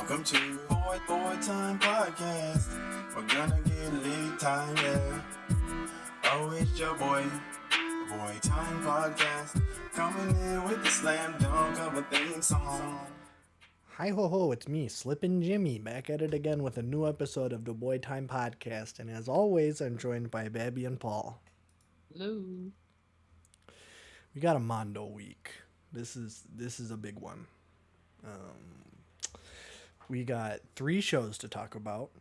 Welcome to Boy Time Podcast. We're gonna get lead time, yeah. Oh, it's your Boy Time Podcast. Coming in with the slam dunk of a theme song. Hi ho ho, it's me, Slippin' Jimmy, back at it again with a new episode of the Boy Time Podcast, and as always, I'm joined by Babby and Paul. Hello. We got a Mondo week. This is a big one. We got 3 shows to talk about.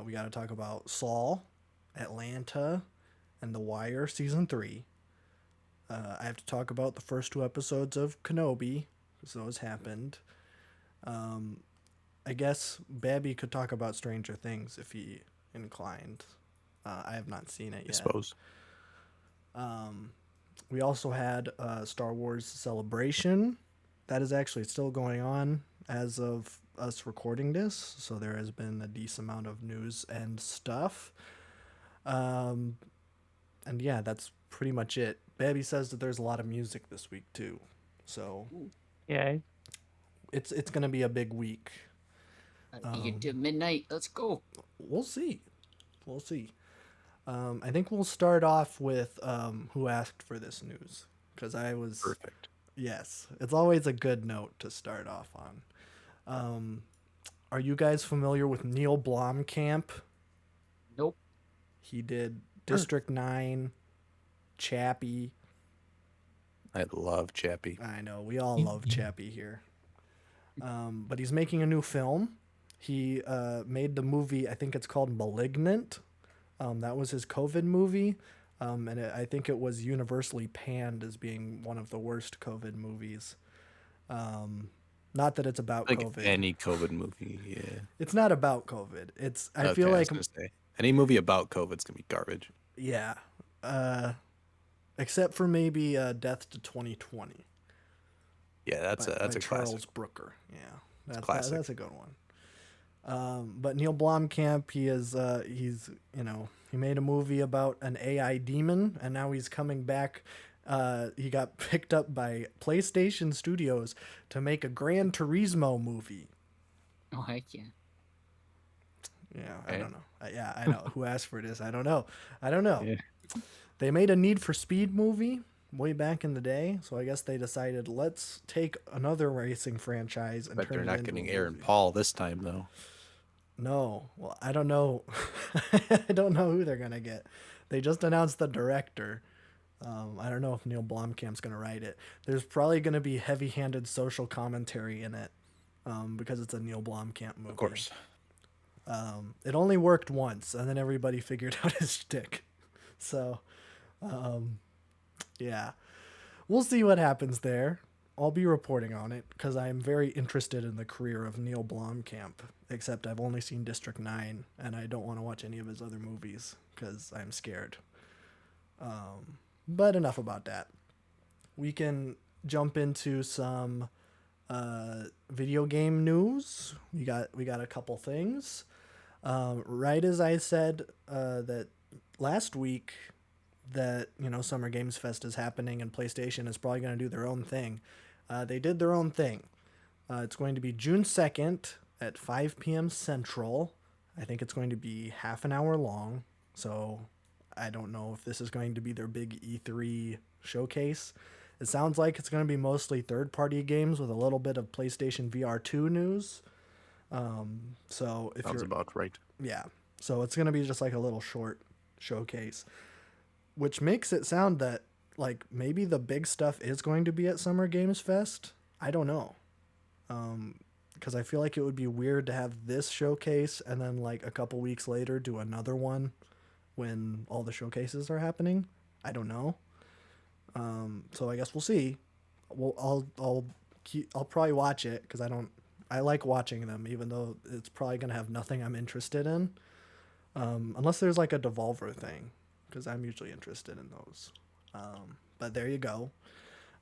We got to talk about Saul, Atlanta, and The Wire Season 3. I have to talk about the first 2 episodes of Kenobi, because those happened. I guess Babby could talk about Stranger Things if he inclined. I have not seen it yet. I suppose. We also had Star Wars Celebration. That is actually still going on as of us recording this, so there has been a decent amount of news and stuff. And yeah, that's pretty much it. Babby says that there's a lot of music this week too, so Yeah. it's gonna be a big week. Get to midnight. Let's go. We'll see. I think we'll start off with who asked for this news, because I was Perfect. Yes, it's always a good note to start off on. Are you guys familiar with Neil Blomkamp? Nope. He did District 9, Chappie. I love Chappie. I know, we all love Chappie here. But he's making a new film. He made the movie, I think it's called Malignant. That was his COVID movie. And I think it was universally panned as being one of the worst COVID movies. Not that it's about Like COVID. any COVID movie, yeah. It's not about COVID. I feel Okay, like I was gonna say, any movie about COVID's gonna be garbage. yeah. Except for maybe Death to 2020. Yeah, that's by a Charles classic. Brooker. Yeah, Classic. that's a good one. But Neil Blomkamp, he's he made a movie about an AI demon, and now he's coming back. He got picked up by PlayStation Studios to make a Gran Turismo movie. Oh, heck yeah. Yeah, I Okay. don't know. I know. Who asked for this? I don't know. Yeah. They made a Need for Speed movie way back in the day, so I guess they decided, let's take another racing franchise and But turn they're it not into getting a Aaron movie. Paul this time, though. No. Well, I don't know. I don't know who they're going to get. They just announced the director. I don't know if Neil Blomkamp's going to write it. There's probably going to be heavy-handed social commentary in it because it's a Neil Blomkamp movie. Of course. It only worked once, and then everybody figured out his shtick. So, yeah. We'll see what happens there. I'll be reporting on it because I'm very interested in the career of Neil Blomkamp, except I've only seen District 9, and I don't want to watch any of his other movies because I'm scared. But enough about that. We can jump into some video game news. We got a couple things. Right as I said that last week that Summer Games Fest is happening and PlayStation is probably going to do their own thing. They did their own thing. It's going to be June 2nd at 5 p.m. Central. I think it's going to be half an hour long. So I don't know if this is going to be their big E3 showcase. It sounds like it's going to be mostly third-party games with a little bit of PlayStation VR 2 news. So if Sounds you're about right. yeah, so it's going to be just like a little short showcase, which makes it sound that like maybe the big stuff is going to be at Summer Games Fest. I don't know. Because I feel like it would be weird to have this showcase and then like a couple weeks later do another one when all the showcases are happening. I don't know. So I guess we'll see. I'll probably watch it because I like watching them, even though it's probably gonna have nothing I'm interested in, unless there's like a Devolver thing, because I'm usually interested in those. But there you go.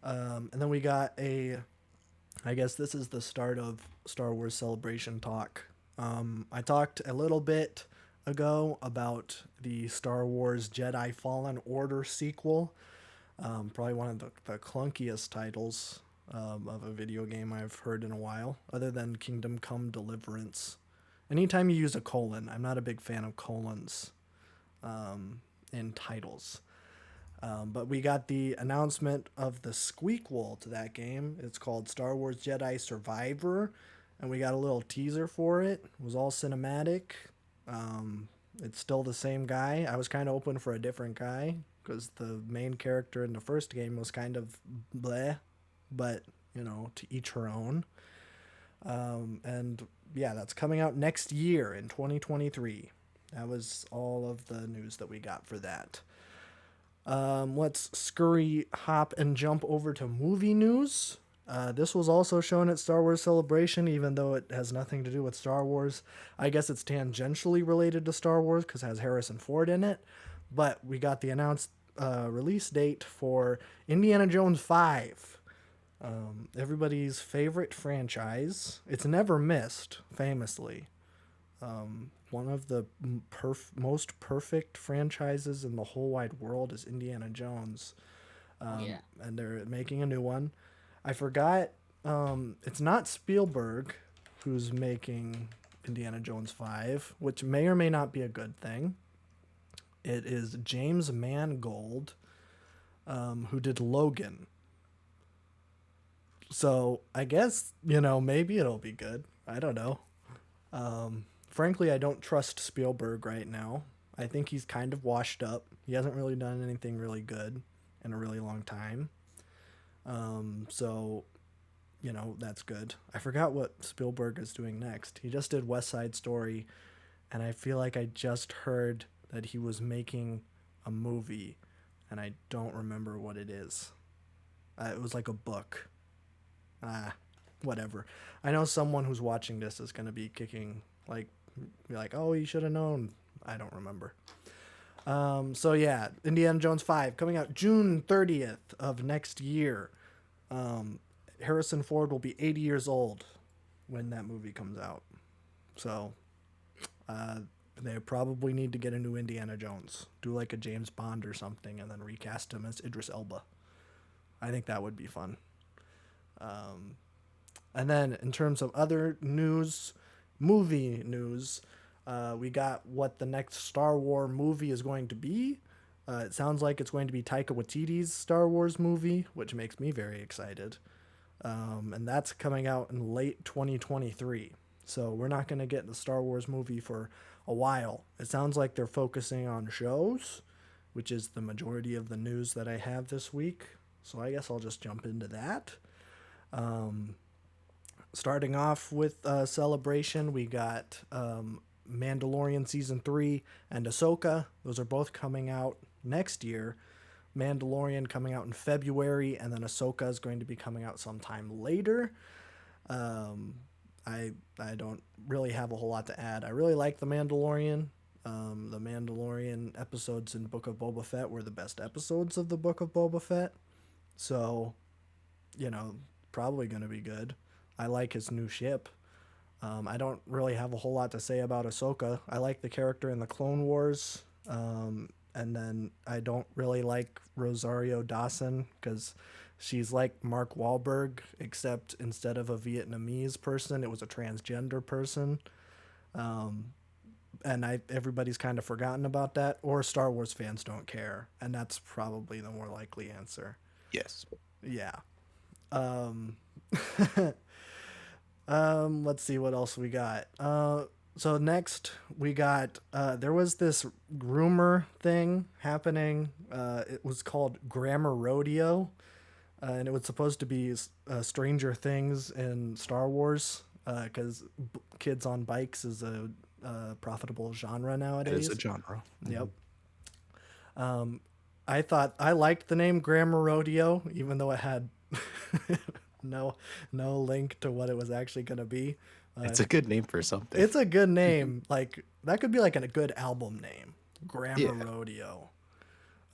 And then we got I guess this is the start of Star Wars Celebration talk. I talked a little bit ago about the Star Wars Jedi Fallen Order sequel. Probably one of the clunkiest titles of a video game I've heard in a while, other than Kingdom Come Deliverance. Anytime you use a colon, I'm not a big fan of colons in titles. But we got the announcement of the squeakquel to that game. It's called Star Wars Jedi Survivor, and we got a little teaser for it. It was all cinematic. It's still the same guy. I was kind of hoping for a different guy because the main character in the first game was kind of bleh, but, you know, to each her own. And yeah, that's coming out next year in 2023. That was all of the news that we got for that. Let's scurry, hop, and jump over to movie news. This was also shown at Star Wars Celebration, even though it has nothing to do with Star Wars. I guess it's tangentially related to Star Wars because it has Harrison Ford in it. But we got the announced release date for Indiana Jones 5. Everybody's favorite franchise. It's never missed, famously. One of the most perfect franchises in the whole wide world is Indiana Jones. Yeah. And they're making a new one. I forgot, it's not Spielberg who's making Indiana Jones 5, which may or may not be a good thing. It is James Mangold, who did Logan. So I guess, you know, maybe it'll be good. I don't know. Frankly, I don't trust Spielberg right now. I think he's kind of washed up. He hasn't really done anything really good in a really long time. So, you know, that's good. I forgot what Spielberg is doing next. He just did West Side Story, and I feel like I just heard that he was making a movie, and I don't remember what it is. It was like a book. Whatever. I know someone who's watching this is going to be kicking, like, be like, oh, you should have known. I don't remember. So yeah, Indiana Jones 5 coming out June 30th of next year. Harrison Ford will be 80 years old when that movie comes out. So they probably need to get a new Indiana Jones. Do like a James Bond or something and then recast him as Idris Elba. I think that would be fun. And then in terms of other news, movie news, we got what the next Star Wars movie is going to be. It sounds like it's going to be Taika Waititi's Star Wars movie, which makes me very excited. And that's coming out in late 2023. So we're not going to get the Star Wars movie for a while. It sounds like they're focusing on shows, which is the majority of the news that I have this week. So I guess I'll just jump into that. Starting off with Celebration, we got Mandalorian Season 3 and Ahsoka. Those are both coming out next year. Mandalorian coming out in February, and then Ahsoka is going to be coming out sometime later. I don't really have a whole lot to add. I really like The Mandalorian. The Mandalorian episodes in Book of Boba Fett were the best episodes of the Book of Boba Fett. So, you know, probably going to be good. I like his new ship. I don't really have a whole lot to say about Ahsoka. I like the character in the Clone Wars. And then I don't really like Rosario Dawson because she's like Mark Wahlberg, except instead of a Vietnamese person, it was a transgender person. And everybody's kind of forgotten about that, or Star Wars fans don't care. And that's probably the more likely answer. Yes. Yeah. Let's see what else we got. So next we got, there was this rumor thing happening. It was called Grammar Rodeo. And it was supposed to be Stranger Things in Star Wars. Cause kids on bikes is a profitable genre nowadays. It is a genre. Yep. I liked the name Grammar Rodeo, even though it had no link to what it was actually going to be. It's a good name for something. It's a good name. Like that could be like a good album name. Grammar Rodeo.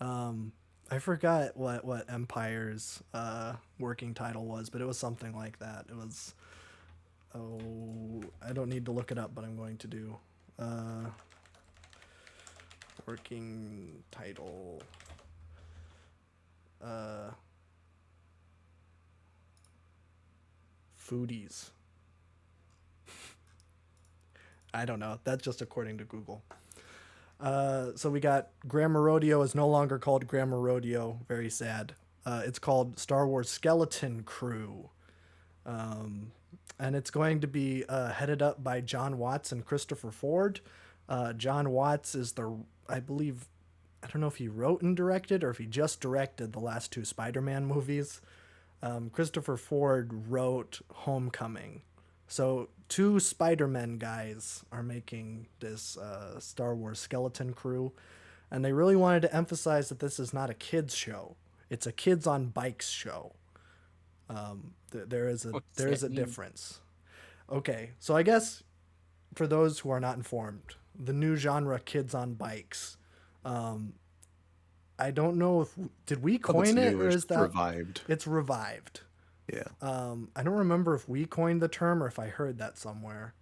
I forgot what Empire's working title was, but it was something like that. It was I don't need to look it up, but I'm going to do working title. foodies. I don't know. That's just according to Google. So we got Grammar Rodeo is no longer called Grammar Rodeo. Very sad. It's called Star Wars Skeleton Crew. And it's going to be headed up by John Watts and Christopher Ford. John Watts is I believe, I don't know if he wrote and directed or if he just directed the last 2 Spider-Man movies. Christopher Ford wrote Homecoming. So 2 Spider-Man guys are making this Star Wars Skeleton Crew. And they really wanted to emphasize that this is not a kids show. It's a kids on bikes show. There is a difference. Okay, so I guess for those who are not informed, the new genre kids on bikes. I don't know did we coin it or is that revived? It's revived. Yeah. I don't remember if we coined the term or if I heard that somewhere.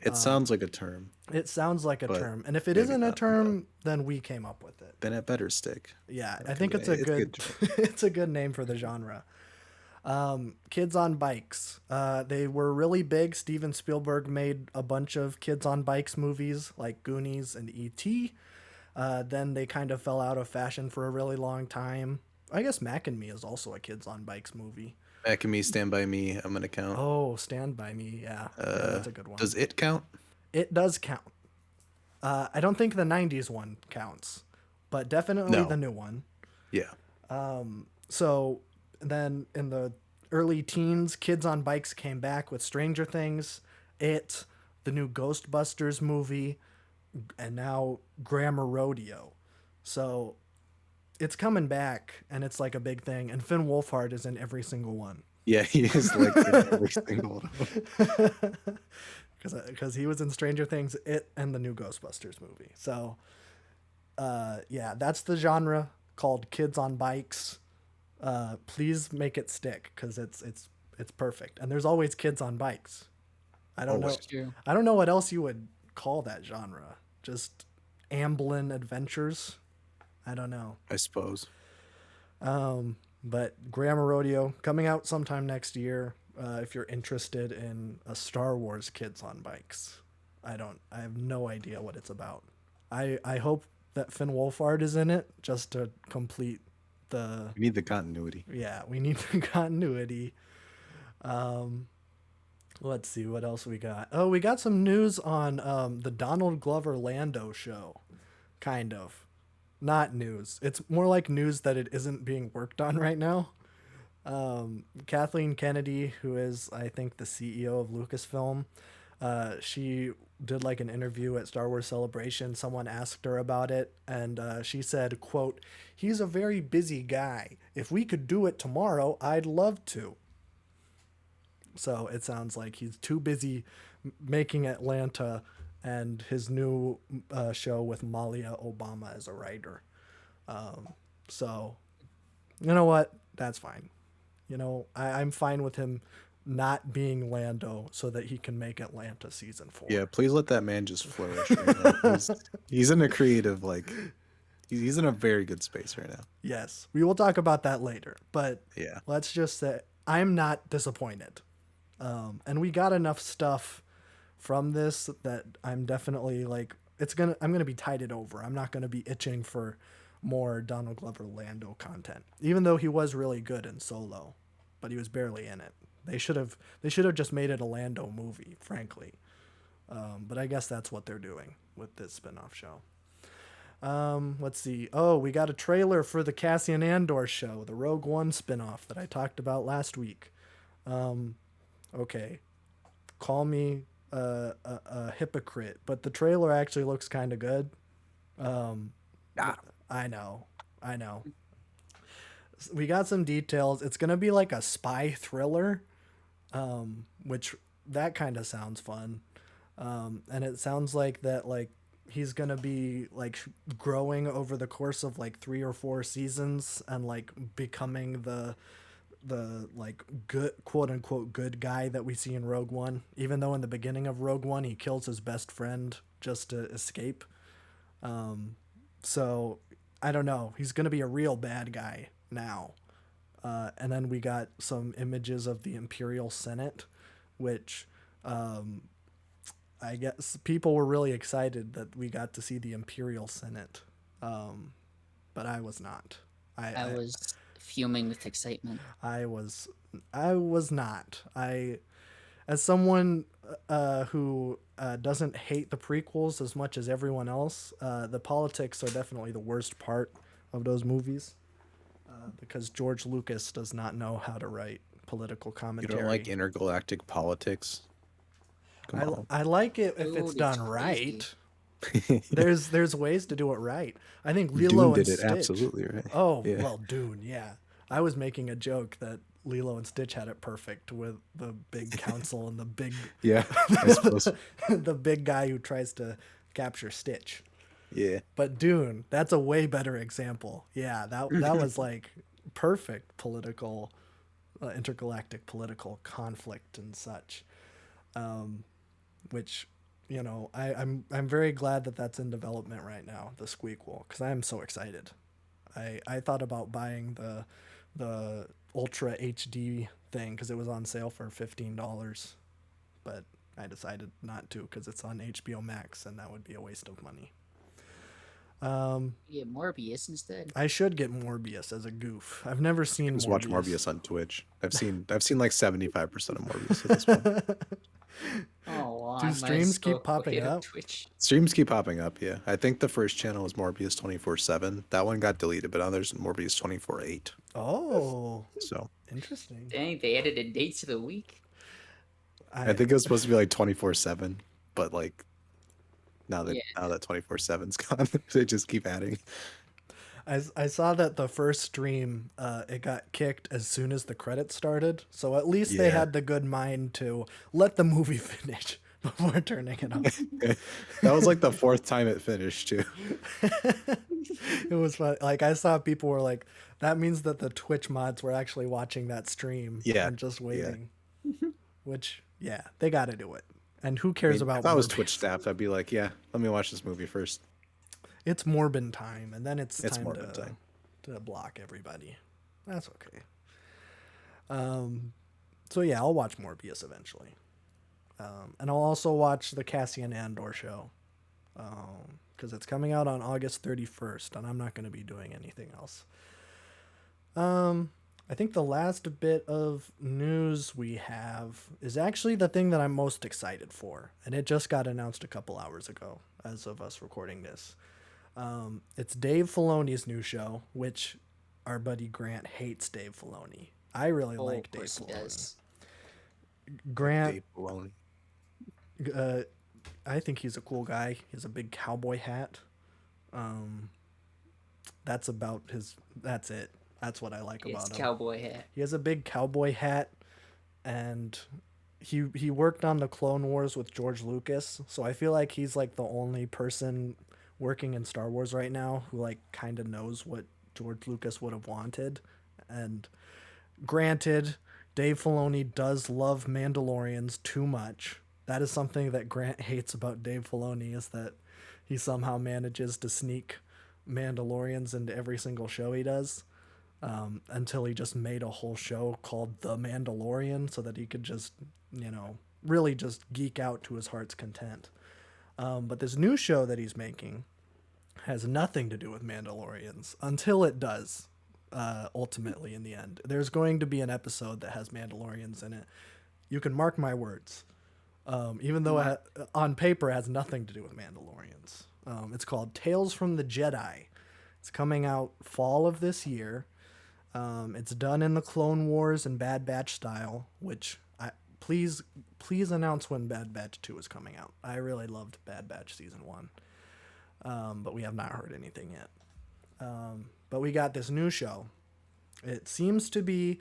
It sounds like a term. It sounds like a term. And if it isn't a term, then we came up with it. Then it better stick. Yeah, I think it's a good it's a good name for the genre. Kids on bikes. They were really big. Steven Spielberg made a bunch of kids on bikes movies like Goonies and E.T. Then they kind of fell out of fashion for a really long time. I guess Mac and Me is also a kids on bikes movie. Mac and Me, Stand By Me, I'm going to count. Oh, Stand By Me. Yeah, that's a good one. Does it count? It does count. I don't think the 90s one counts, but definitely the new one. Yeah. So then in the early teens, Kids on Bikes came back with Stranger Things, It, the new Ghostbusters movie, and now Grammar Rodeo. So it's coming back, and it's like a big thing. And Finn Wolfhard is in every single one. Yeah, he is like in every single one. Because he was in Stranger Things, It, and the new Ghostbusters movie. So, yeah, that's the genre called Kids on Bikes. Please make it stick because it's perfect. And there's always kids on bikes. I don't know. I don't know what else you would call that genre. Just Amblin adventures. I don't know. I suppose. But Grammar Rodeo coming out sometime next year. If you're interested in a Star Wars Kids on Bikes, I have no idea what it's about. I hope that Finn Wolfhard is in it just to complete the. We need the continuity. Yeah, we need the continuity. Let's see what else we got. Oh, we got some news on the Donald Glover Lando show. Kind of. Not news. It's more like news that it isn't being worked on right now. Kathleen Kennedy, who is, I think, the CEO of Lucasfilm, she did like an interview at Star Wars Celebration. Someone asked her about it, and she said, quote, "He's a very busy guy. If we could do it tomorrow, I'd love to." So it sounds like he's too busy making Atlanta and his new show with Malia Obama as a writer. So, you know what? That's fine. You know, I'm fine with him not being Lando so that he can make Atlanta season 4. Yeah, please let that man just flourish. Right now. He's in a creative, like, he's in a very good space right now. Yes, we will talk about that later. But yeah, let's just say I'm not disappointed. And we got enough stuff from this that I'm definitely like, I'm gonna be tided over. I'm not gonna be itching for more Donald Glover Lando content, even though he was really good in Solo, but he was barely in it. They should have just made it a Lando movie, frankly. But I guess that's what they're doing with this spinoff show. Let's see. Oh, we got a trailer for the Cassian Andor show, the Rogue One spinoff that I talked about last week. Okay, call me a hypocrite, but the trailer actually looks kind of good. I know. We got some details. It's gonna be like a spy thriller, which that kind of sounds fun. And it sounds like that like he's gonna be like growing over the course of like 3 or 4 seasons and like becoming the like good, quote unquote, good guy that we see in Rogue One, even though in the beginning of Rogue One he kills his best friend just to escape. So I don't know, he's gonna be a real bad guy now. And then we got some images of the Imperial Senate, which I guess people were really excited that we got to see the Imperial Senate, but I was not. I was fuming with excitement. I was not. As someone who doesn't hate the prequels as much as everyone else, the politics are definitely the worst part of those movies, because George Lucas does not know how to write political You commentary. don't like intergalactic politics? Come on. I like it if Dude, it's it's done crazy. right. There's ways to do it right. I think Dune Lilo and did it Stitch. absolutely right. Oh, Yeah. well, Dune, yeah. I was making a joke that Lilo and Stitch had it perfect with the big council and the big Yeah, I suppose. the big guy who tries to capture Stitch. Yeah. But Dune, that's a way better example. Yeah, that was like perfect political intergalactic political conflict and such. Which, you know, I'm very glad that that's in development right now, the Squeakquel, because I am so excited. I thought about buying the Ultra HD thing because it was on sale for $15, but I decided not to because it's on HBO Max and that would be a waste of money. Yeah, Morbius instead. I should get Morbius as a goof. I've never seen Just Morbius. watch Morbius on Twitch. I've seen like 75% of Morbius at this point. Oh, Do streams keep popping up? Twitch. Streams keep popping up, yeah. I think the first channel was Morbius 24/7. That one got deleted, but now there's Morbius 24/8. Oh, So interesting. Dang, they added a date to the week. I think it was supposed to be like 24/7, but like now that 24/7's gone, they just keep adding. I saw that the first stream, it got kicked as soon as the credits started. So at least they Yeah. had the good mind to let the movie finish before turning it off. That was like the fourth time it finished too. It was fun. Like I saw people were like, that means that the Twitch mods were actually watching that stream Yeah, and just waiting. Which, yeah, they got to do it. And who cares about if I was Morbius? Twitch staff, I'd be like, yeah, let me watch this movie first. It's Morbin time, and then it's time, Morbin time. to block everybody. That's okay. So yeah, I'll watch Morbius eventually. And I'll also watch the Cassian Andor show. Because it's coming out on August 31st, and I'm not going to be doing anything else. I think the last bit of news we have is actually the thing that I'm most excited for, and it just got announced a couple hours ago as of us recording this. It's Dave Filoni's new show, which our buddy Grant hates Dave Filoni. I really like Dave Filoni. Grant, Dave Filoni. I think he's a cool guy. He has a big cowboy hat. That's it. That's what I like about him. Cowboy hat. He has a big cowboy hat, and he worked on the Clone Wars with George Lucas, so I feel like he's like the only person working in Star Wars right now who like kind of knows what George Lucas would have wanted. And granted, Dave Filoni does love Mandalorians too much. That is something that Grant hates about Dave Filoni, is that he somehow manages to sneak Mandalorians into every single show he does. Until he just made a whole show called The Mandalorian so that he could just, really just geek out to his heart's content. But this new show that he's making has nothing to do with Mandalorians until it does, ultimately in the end. There's going to be an episode that has Mandalorians in it. You can mark my words. Even though on paper it has nothing to do with Mandalorians. It's called Tales from the Jedi. It's coming out fall of this year. It's done in the Clone Wars and Bad Batch style, which please announce when Bad Batch 2 is coming out. I really loved Bad Batch Season 1, but we have not heard anything yet. But we got this new show. It seems to be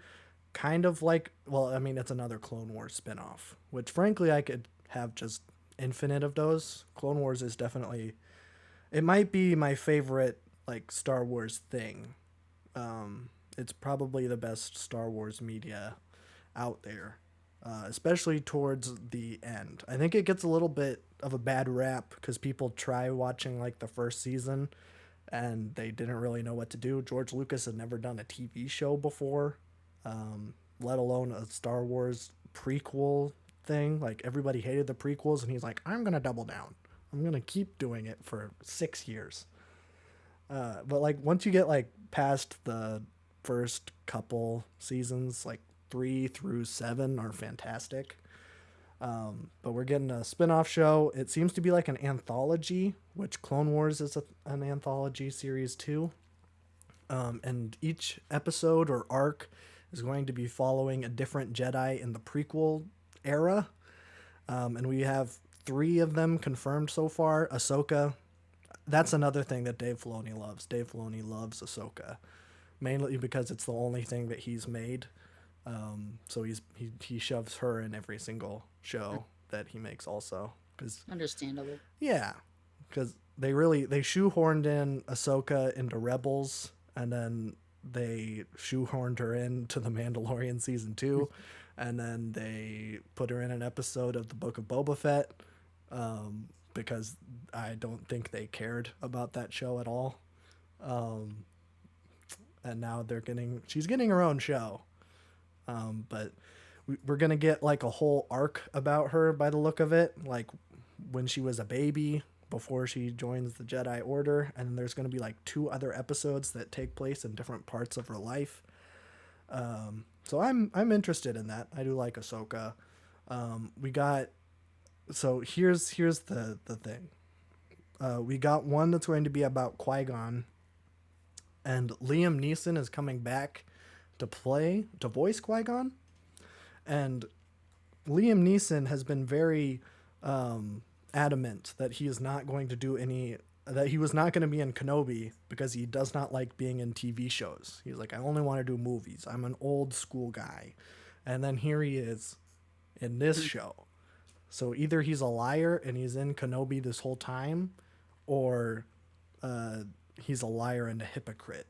kind of like, it's another Clone Wars spinoff, which frankly I could have just infinite of those. Clone Wars is definitely, it might be my favorite like Star Wars thing. It's probably the best Star Wars media out there, especially towards the end. I think it gets a little bit of a bad rap because people try watching like the first season and they didn't really know what to do. George Lucas had never done a TV show before, let alone a Star Wars prequel thing. Like everybody hated the prequels, and he's like, I'm gonna double down. I'm gonna keep doing it for 6 years. But like once you get like past the first couple seasons, like 3 through 7 are fantastic. But we're getting a spin-off show. It seems to be like an anthology, which Clone Wars is an anthology series too. And each episode or arc is going to be following a different Jedi in the prequel era. And we have 3 of them confirmed so far. Ahsoka. That's another thing that Dave Filoni loves. Dave Filoni loves Ahsoka, mainly because it's the only thing that he's made. So he shoves her in every single show that he makes also. Understandable. Yeah, because they shoehorned in Ahsoka into Rebels, and then they shoehorned her into The Mandalorian season 2, and then they put her in an episode of the Book of Boba Fett, because I don't think they cared about that show at all. And now she's getting her own show. But we're going to get like a whole arc about her by the look of it, like when she was a baby before she joins the Jedi Order. And there's going to be like 2 other episodes that take place in different parts of her life. So I'm interested in that. I do like Ahsoka. So here's the thing. We got one that's going to be about Qui-Gon, and Liam Neeson is coming back to voice Qui-Gon. And Liam Neeson has been very adamant that he is not going to that he was not going to be in Kenobi because he does not like being in TV shows. He's like, I only want to do movies. I'm an old school guy. And then here he is in this show. So either he's a liar and he's in Kenobi this whole time, or he's a liar and a hypocrite.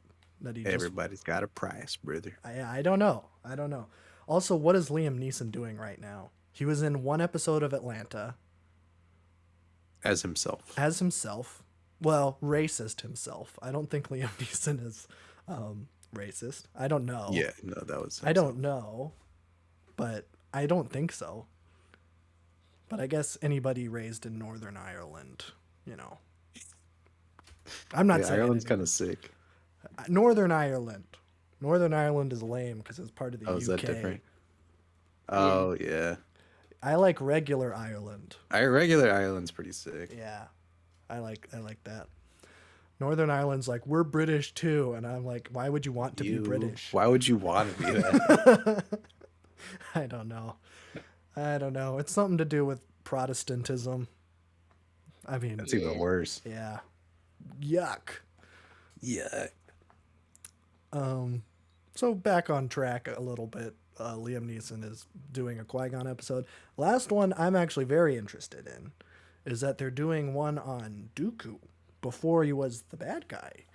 Everybody's got a price, brother. I don't know. Also, what is Liam Neeson doing right now? He was in one episode of Atlanta. As himself. Well, racist himself. I don't think Liam Neeson is racist. I don't know. Yeah, no, that was himself. I don't know, but I don't think so. But I guess anybody raised in Northern Ireland, I'm not saying Ireland's kind of sick. Northern Ireland. Northern Ireland is lame because it's part of the UK. Oh, is that different? Oh, yeah. I like regular Ireland. Regular Ireland's pretty sick. Yeah. I like that. Northern Ireland's like, we're British too. And I'm like, why would you want to be British? Why would you want to be that? I don't know. It's something to do with Protestantism. I mean, that's even worse. Yeah. Yuck. Yeah. So back on track a little bit. Liam Neeson is doing a Qui-Gon episode. Last one I'm actually very interested in is that they're doing one on Dooku before he was the bad guy.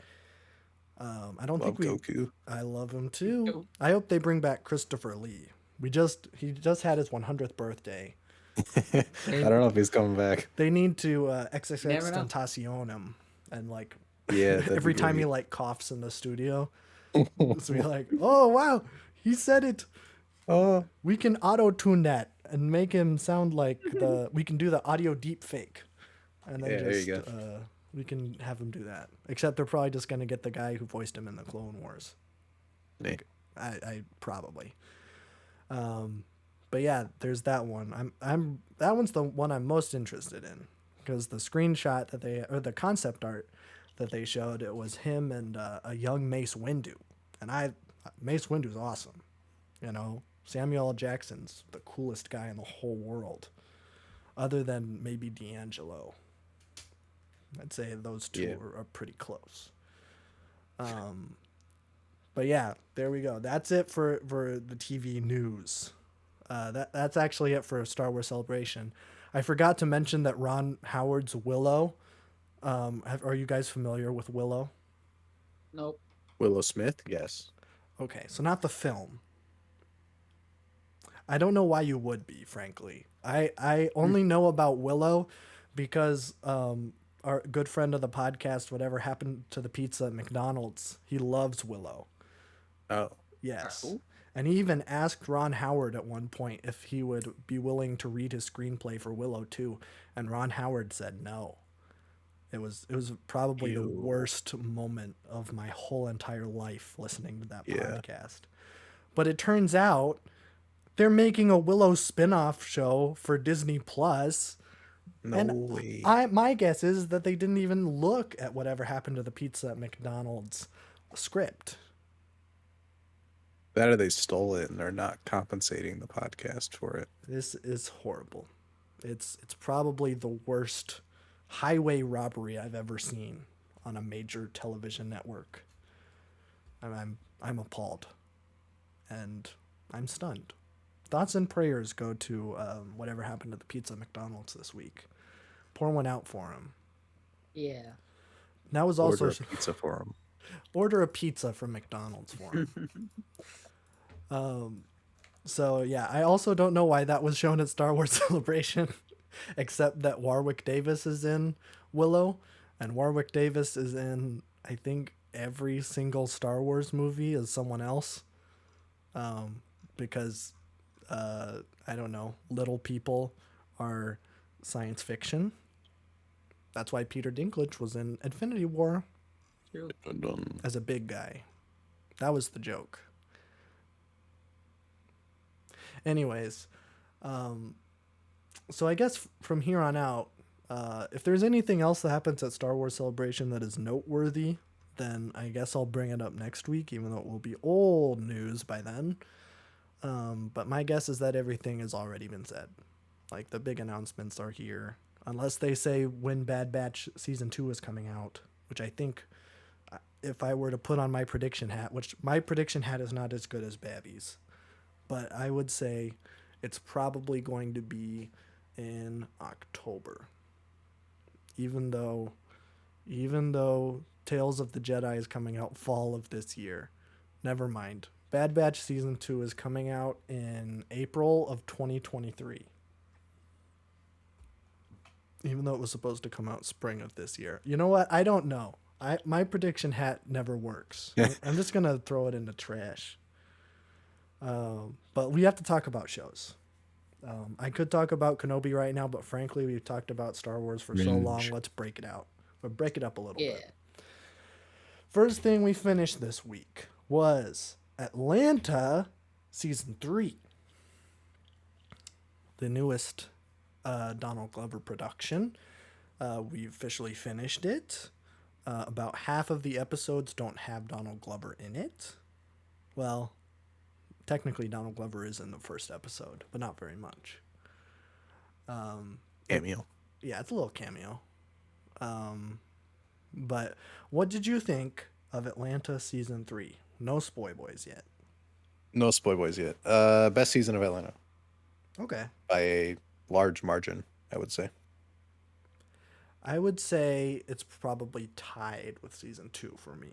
I don't think Goku. I love him too. I hope they bring back Christopher Lee. He just had his 100th birthday. I don't know if he's coming back. They need to XXX Tentacion him, and like every time he like coughs in the studio, so you're like, oh wow, he said it. We can auto tune that and make him sound like we can do the audio deep fake, and then there you go. We can have him do that. Except they're probably just gonna get the guy who voiced him in the Clone Wars. Yeah. I probably. But yeah, there's that one. That one's the one I'm most interested in because the screenshot or the concept art that they showed, it was him and a young Mace Windu, and Mace Windu's awesome. Samuel L. Jackson's the coolest guy in the whole world, other than maybe D'Angelo. I'd say those two are pretty close. But yeah, there we go. That's it for the TV news. That's actually it for Star Wars Celebration. I forgot to mention that Ron Howard's Willow. Are you guys familiar with Willow? Nope. Willow Smith, yes. Okay, so not the film. I don't know why you would be, frankly. I only know about Willow because our good friend of the podcast, Whatever Happened to the Pizza at McDonald's, he loves Willow. Oh. Yes. Cool. And he even asked Ron Howard at one point if he would be willing to read his screenplay for Willow 2, and Ron Howard said no. It was probably the Ew. worst moment of my whole entire life listening to that Yeah. podcast. But it turns out they're making a Willow spin-off show for Disney Plus. No And way. my guess is that they didn't even look at whatever happened to the pizza at McDonald's script. That or they stole it and they're not compensating the podcast for it. This is horrible. It's probably the worst highway robbery I've ever seen on a major television network. I'm appalled, and I'm stunned. Thoughts and prayers go to whatever happened to the pizza at McDonald's this week. Pour one out for him. Yeah. That was also Order a pizza for them. order a pizza from McDonald's for him. So yeah, I also don't know why that was shown at Star Wars Celebration, except that Warwick Davis is in Willow, and Warwick Davis is in, I think, every single Star Wars movie as someone else. Because I don't know, little people are science fiction. That's why Peter Dinklage was in Infinity War True. as a big guy. That was the joke. Anyways, so I guess from here on out, if there's anything else that happens at Star Wars Celebration that is noteworthy, then I guess I'll bring it up next week, even though it will be old news by then. But my guess is that everything has already been said. Like, the big announcements are here. Unless they say when Bad Batch Season 2 is coming out, which I think, if I were to put on my prediction hat, which my prediction hat is not as good as Babby's, but I would say it's probably going to be in October. Even though Tales of the Jedi is coming out fall of this year. Never mind. Bad Batch Season 2 is coming out in April of 2023. Even though it was supposed to come out spring of this year. You know what? I don't know. My prediction hat never works. I'm just going to throw it in the trash. But we have to talk about shows. I could talk about Kenobi right now, but frankly, we've talked about Star Wars for so long. Let's break it out. But break it up a little bit. First thing we finished this week was Atlanta Season 3. The newest Donald Glover production. We officially finished it. About half of the episodes don't have Donald Glover in it. Well, technically Donald Glover is in the first episode, but not very much. Cameo. Yeah, it's a little cameo. But what did you think of Atlanta Season 3? No spoy boys yet. No spoil boys yet. Best season of Atlanta. Okay. By a large margin, I would say. I would say it's probably tied with Season 2 for me.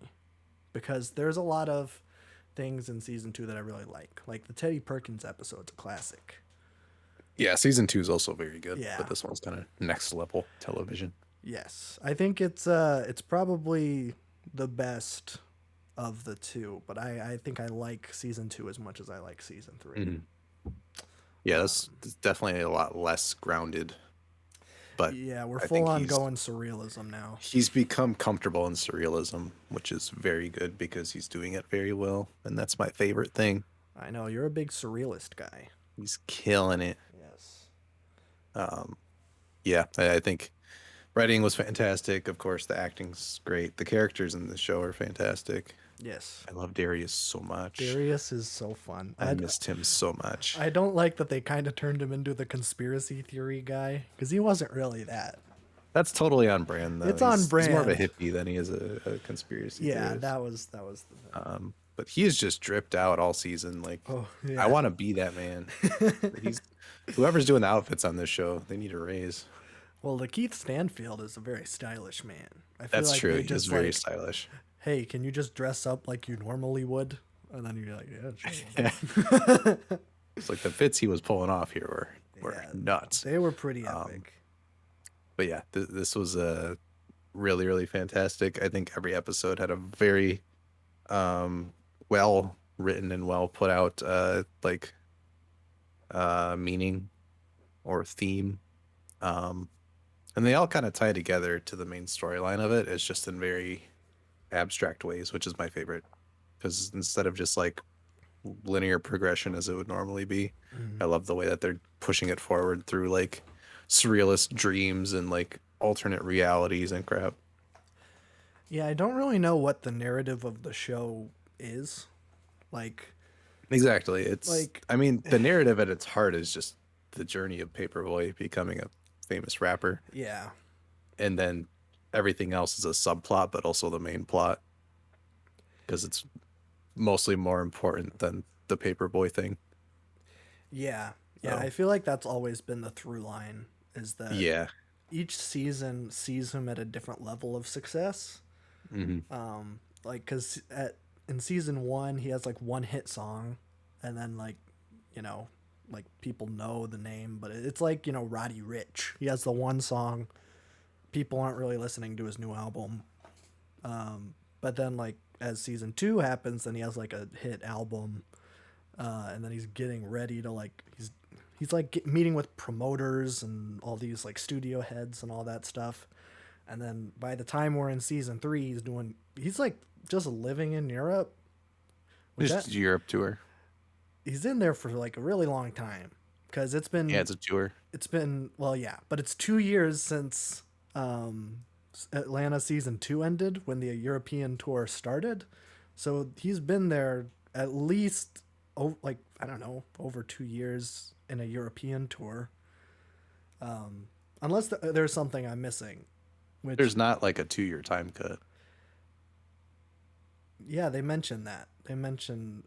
Because there's a lot of things in Season 2 that I really like. Like the Teddy Perkins episode's a classic. Yeah, season 2 is also very good. Yeah. But this one's kind of next level television. Yes. I think it's probably the best of the two. But I think I like Season 2 as much as I like Season 3. Mm-hmm. Yeah, that's definitely a lot less grounded. But Yeah, we're I full think on he's- going surrealism now. He's become comfortable in surrealism, which is very good because he's doing it very well. And that's my favorite thing. I know, you're a big surrealist guy. He's killing it. Yes. Yeah, I think writing was fantastic. Of course, the acting's great. The characters in the show are fantastic. Yes. I love Darius so much. Darius is so fun. I missed him so much. I don't like that they kind of turned him into the conspiracy theory guy, because he wasn't really that. That's totally on brand, though. It's on He's more of a brand. hippie than he is a conspiracy Yeah, theorist. that was the But he is just dripped out all season. Like, Oh, yeah. I want to be that man. Whoever's doing the outfits on this show, they need a raise. Well, the Keith Stanfield is a very stylish man. I feel That's like true. they He's just very like, stylish. hey, can you just dress up like you normally would? And then you're like, yeah, sure. It's like the fits he was pulling off here were Yeah. nuts. They were pretty epic. But yeah, this was really, really fantastic. I think every episode had a very well written and well put out like meaning or theme. And they all kind of tie together to the main storyline of it. It's just in very abstract ways, which is my favorite. Because instead of just like linear progression as it would normally be, I love the way that they're pushing it forward through like surrealist dreams and like alternate realities and crap. Yeah, I don't really know what the narrative of the show is. Like, Exactly. It's Like- I mean, the narrative at its heart is just the journey of Paperboy becoming a famous rapper, yeah. and then everything else is a subplot, but also the main plot because it's mostly more important than the Paperboy thing. Yeah. Yeah, So- I feel like that's always been the through line is that Yeah. each season sees him at a different level of success. hmm Like, because in season 1, he has like one hit song, and then like, you know, like people know the name, but it's like, you know, Roddy Ricch. He has the one song. People aren't really listening to his new album. But then like as season 2 happens, then he has like a hit album, and then he's getting ready to like he's like meeting with promoters and all these like studio heads and all that stuff. And then by the time we're in season 3, he's like just living in Europe. Just Europe tour. He's in there for like a really long time because it's been Yeah, it's a tour. well, yeah, but it's 2 years since Atlanta season 2 ended when the European tour started. So he's been there at least like I don't know, over 2 years in a European tour. Unless there's something I'm missing. Which, There's not like a 2-year time cut. yeah, they mentioned that. They mentioned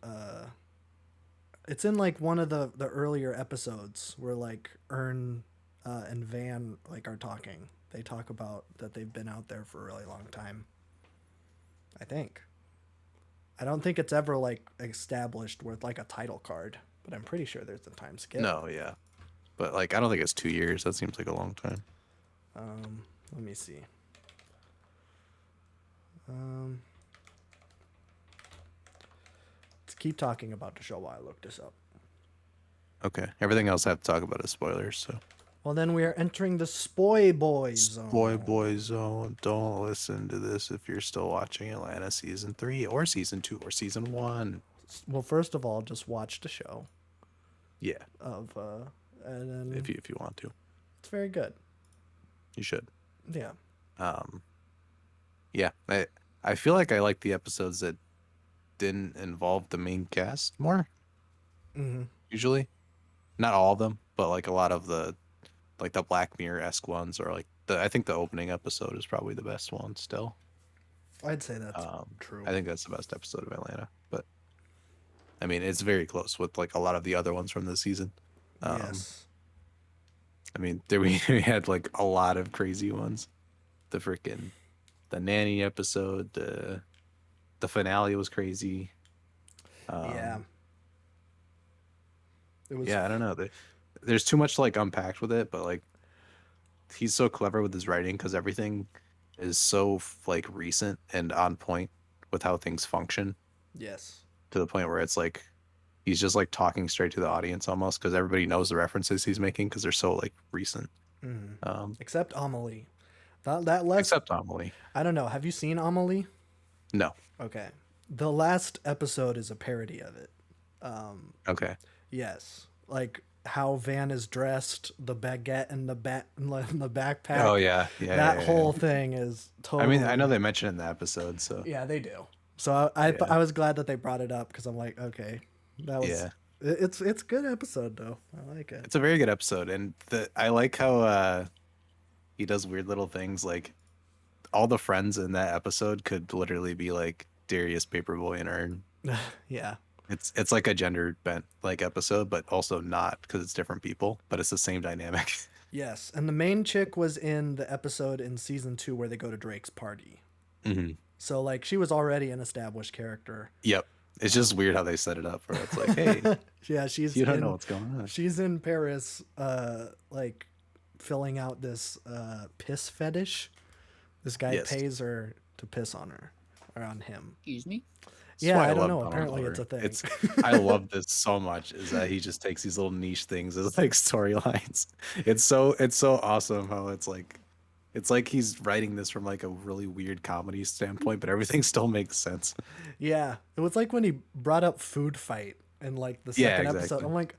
it's in like one of the earlier episodes where like Ern and Van like are talking. They talk about that they've been out there for a really long time. I think. I don't think it's ever like established with like a title card, but I'm pretty sure there's a time skip. No, yeah. But like I don't think it's 2 years. That seems like a long time. Let me see. Let's keep talking about the show while I look this up. Okay. Everything else I have to talk about is spoilers, so Well, then we are entering the Spoy Boy zone. Boy zone. Don't listen to this if you're still watching Atlanta season 3 or season 2 or season 1. Well, first of all, just watch the show Yeah, and then if you want to. it's very good. You should. Yeah. Yeah, I feel like I like the episodes that didn't involve the main cast more. Usually, not all of them, but like a lot of the like the Black Mirror-esque ones, or like I think the opening episode is probably the best one still. I'd say that's true. I think that's the best episode of Atlanta, but I mean it's very close with like a lot of the other ones from the season. Yes. I mean, we had like a lot of crazy ones. The nanny episode, the finale was crazy. Yeah. It was. Yeah, I don't know. There's too much to like unpack with it, but like he's so clever with his writing because everything is so like recent and on point with how things function, Yes. to the point where it's like he's just like talking straight to the audience almost because everybody knows the references he's making because they're so like recent. Except Amelie. That last. Except Amelie. I don't know. Have you seen Amelie? No. Okay. The last episode is a parody of it. Okay. Yes. Like how Van is dressed, the baguette and the backpack. Oh yeah, yeah. That yeah, whole yeah. thing is totally. I mean, I know they mentioned it in the episode, so Yeah, they do. So I was glad that they brought it up because I'm like, okay, that was. Yeah. It's a good episode though. I like it. it's a very good episode, and I like how he does weird little things. Like all the friends in that episode could literally be like Darius, Paperboy, and Ern. Yeah. It's like a gender bent like episode, but also not because it's different people, but it's the same dynamic. Yes, and the main chick was in the episode in season 2 where they go to Drake's party. Mm-hmm. So like she was already an established character. Yep. It's just weird how they set it up where it's like, hey, Yeah, she's. you don't know what's going on. She's in Paris, like filling out this piss fetish. This guy Yes. pays her to piss on her or on him. Excuse me? That's Yeah, why I I don't love know. Donald Apparently, it's Glover. a thing. It's I love this so much is that he just takes these little niche things as like storylines. It's so awesome how it's like he's writing this from like a really weird comedy standpoint, but everything still makes sense. Yeah, it was like when he brought up food fight in like the Yeah, second episode. exactly. I'm like,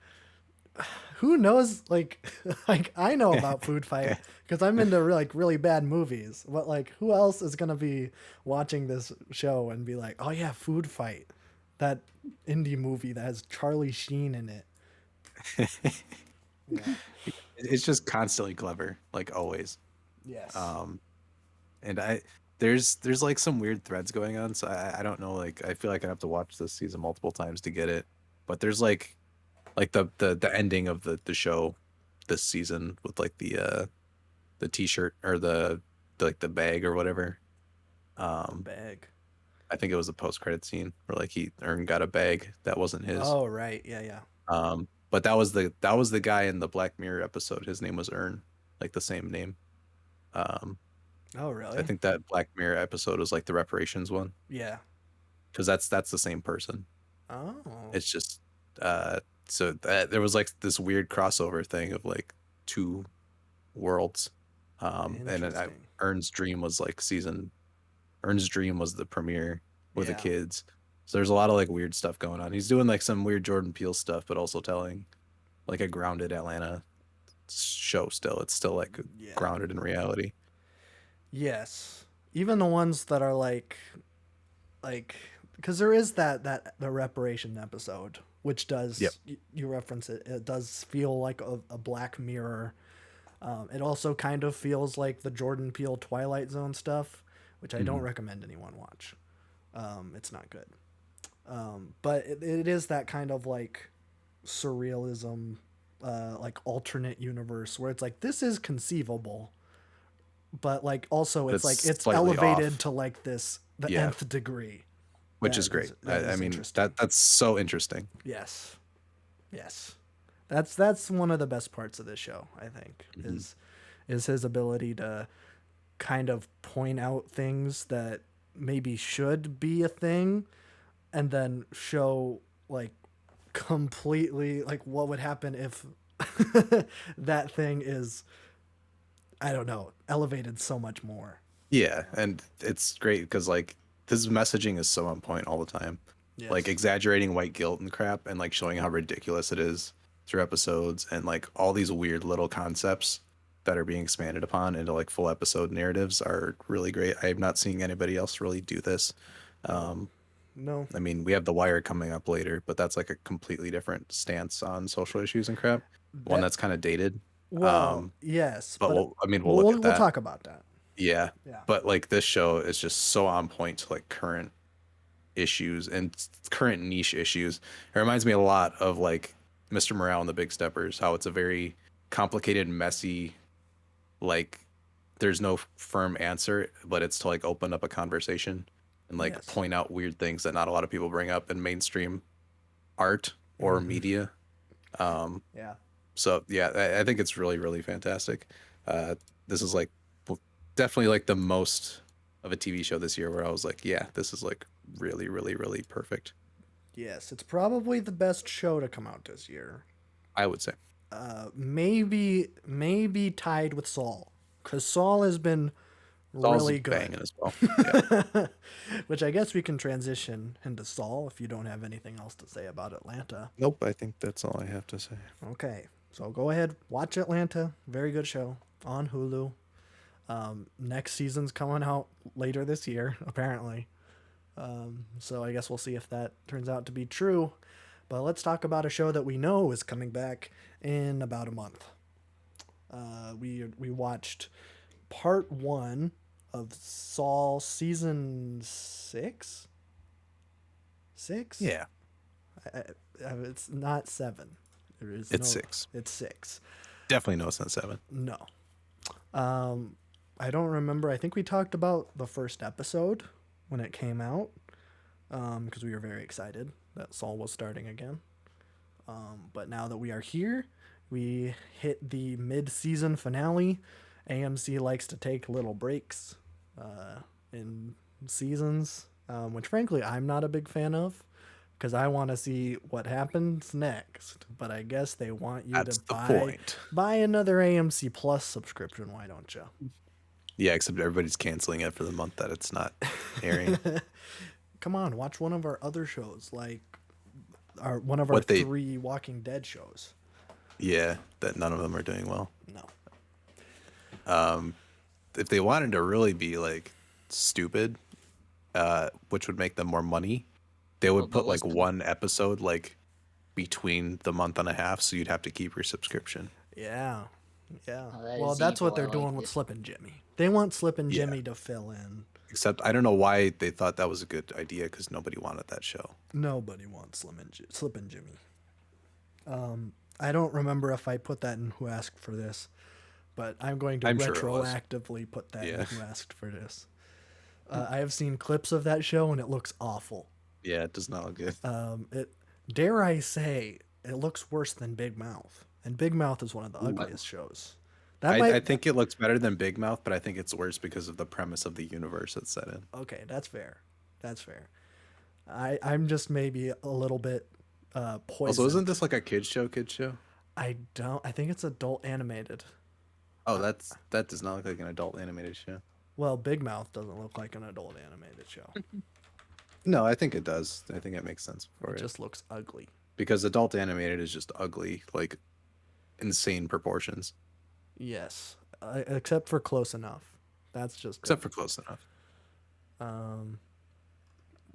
who knows? Like, like I know about food fight because I'm into like really bad movies. But like, who else is gonna be watching this show and be like, oh yeah, food fight, that indie movie that has Charlie Sheen in it. Yeah. It's just constantly clever, like always. Yes. Um, and there's like some weird threads going on, so I don't know. Like I feel like I have to watch this season multiple times to get it. But there's like the ending of the show this season with like the t-shirt or like the bag or whatever. The Um, bag. I think it was the post credit scene where like he Ern got a bag that wasn't his. Oh right. Yeah. Yeah. But that was the guy in the Black Mirror episode. His name was Ern, like the same name. Um, Oh so I really? think that Black Mirror episode was like the reparations one Yeah. because that's the same person. Oh. It's just so that there was like this weird crossover thing of like two worlds. And then Interesting. Ern's dream was the premiere with the Yeah. kids. So there's a lot of like weird stuff going on. He's doing like some weird Jordan Peele stuff, but also telling like a grounded Atlanta show still. It's still like Yeah. grounded in reality. Yes. Even the ones that are like because there is that the reparation episode which Yep. does you reference it, it does feel like a Black Mirror. It also kind of feels like the Jordan Peele Twilight Zone stuff, which I don't Mhm. recommend anyone watch. It's not good. But it is that kind of like surrealism, like alternate universe where it's like this is conceivable, but like also But it's like it's it's slightly elevated off. to like this the Yeah, nth degree. which is great. That I is mean interesting. that's so interesting. Yes, yes, that's one of the best parts of this show. I think Mhm. is his ability to kind of point out things that maybe should be a thing, and then show like completely like what would happen if that thing is, I don't know, elevated so much more. Yeah, and it's great because like this messaging is so on point all the time. Like Yes. exaggerating white guilt and crap and like showing how ridiculous it is through episodes and like all these weird little concepts that are being expanded upon into like full episode narratives are really great. I have not seen anybody else really do this. No. Um, No. I mean, we have The Wire coming up later, but that's like a completely different stance on social issues and crap. One That that's kind of dated. well, Um, yes, but but we'll look at we'll that. talk about that. Yeah. Yeah. But like this show is just so on point to like current issues and current niche issues. It reminds me a lot of like Mr. Morale and the Big Steppers, how it's a very complicated, messy, like there's no firm answer, but it's to like open up a conversation and like Yes. point out weird things that not a lot of people bring up in mainstream art or Mhm. media. Yeah. So yeah, I think it's really, really fantastic. This is like definitely like the most of a TV show this year where I was like, yeah, this is like really, really, really perfect. Yes, it's probably the best show to come out this year. I would say. Maybe tied with Saul, because Saul has been Saul's really banging good. as well. Yeah. Which I guess we can transition into Saul if you don't have anything else to say about Atlanta. Nope, I think that's all I have to say. Okay, so go ahead, watch Atlanta. Very good show on Hulu. Next season's coming out later this year, apparently. So I guess we'll see if that turns out to be true. But let's talk about a show that we know is coming back in about a month. We watched part 1 of Saul season 6. 6? Yeah, It's not 7. There is it's no, 6. It's 6. Definitely no, it's not 7. No. I don't remember. I think we talked about the first episode when it came out, because we were very excited that Saul was starting again. But now that we are here, we hit the mid-season finale. AMC likes to take little breaks in seasons, which frankly I'm not a big fan of because I want to see what happens next. But I guess they want you That's to the point. buy another AMC Plus subscription. Why don't you? Yeah, except everybody's canceling it for the month that it's not airing. Come on, watch one of our other shows, like one of our What they, 3 Walking Dead shows. yeah, that none of them are doing well. No. If they wanted to really be like stupid, which would make them more money, they would Well, put like listen. one episode like between the month and a half, so you'd have to keep your subscription. Yeah. Yeah. Oh, that Well, is that's what evil. they're I doing liked with it. Slip and Jimmy. They want Slip and Yeah. Jimmy to fill in. Except I don't know why they thought that was a good idea because nobody wanted that show. Nobody wants Slip and Jimmy. I don't remember if I put that in Who Asked for This, but I'm going to I'm sure it was. retroactively put that in Yeah. Who Asked for This. I have seen clips of that show and it looks awful. Yeah, it does not look good. It dare I say it looks worse than Big Mouth, and Big Mouth is one of the Ooh, ugliest shows. That might I think it looks better than Big Mouth, but I think it's worse because of the premise of the universe it's set in. okay. That's fair. That's fair. I'm just maybe a little bit poisoned. Also, isn't this like a kids show? Kids show? I don't. I think it's adult animated. Oh, that does not look like an adult animated show. Well, Big Mouth doesn't look like an adult animated show. No, I think it does. I think it makes sense for It it. just looks ugly. Because adult animated is just ugly, like insane proportions. Yes, except for Close Enough. That's just Except for Close Enough.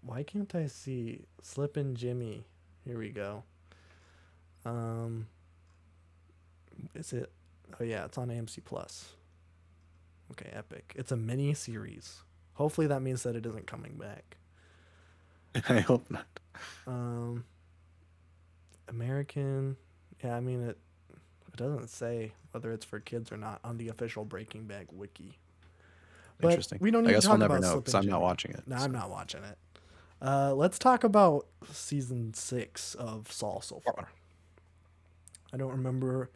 Why can't I see Slip and Jimmy? Here we go. Is it? Oh yeah, it's on AMC Plus. Okay, epic. It's a mini series. Hopefully that means that it isn't coming back. I hope not. American. Yeah, I mean it doesn't say whether it's for kids or not on the official Breaking Bad wiki. But Interesting. we don't need I to guess talk we'll never about know Slip because and I'm not Jimmy. watching it. No, so. I'm not watching it. Let's talk about season 6 of Saul so far. I don't remember.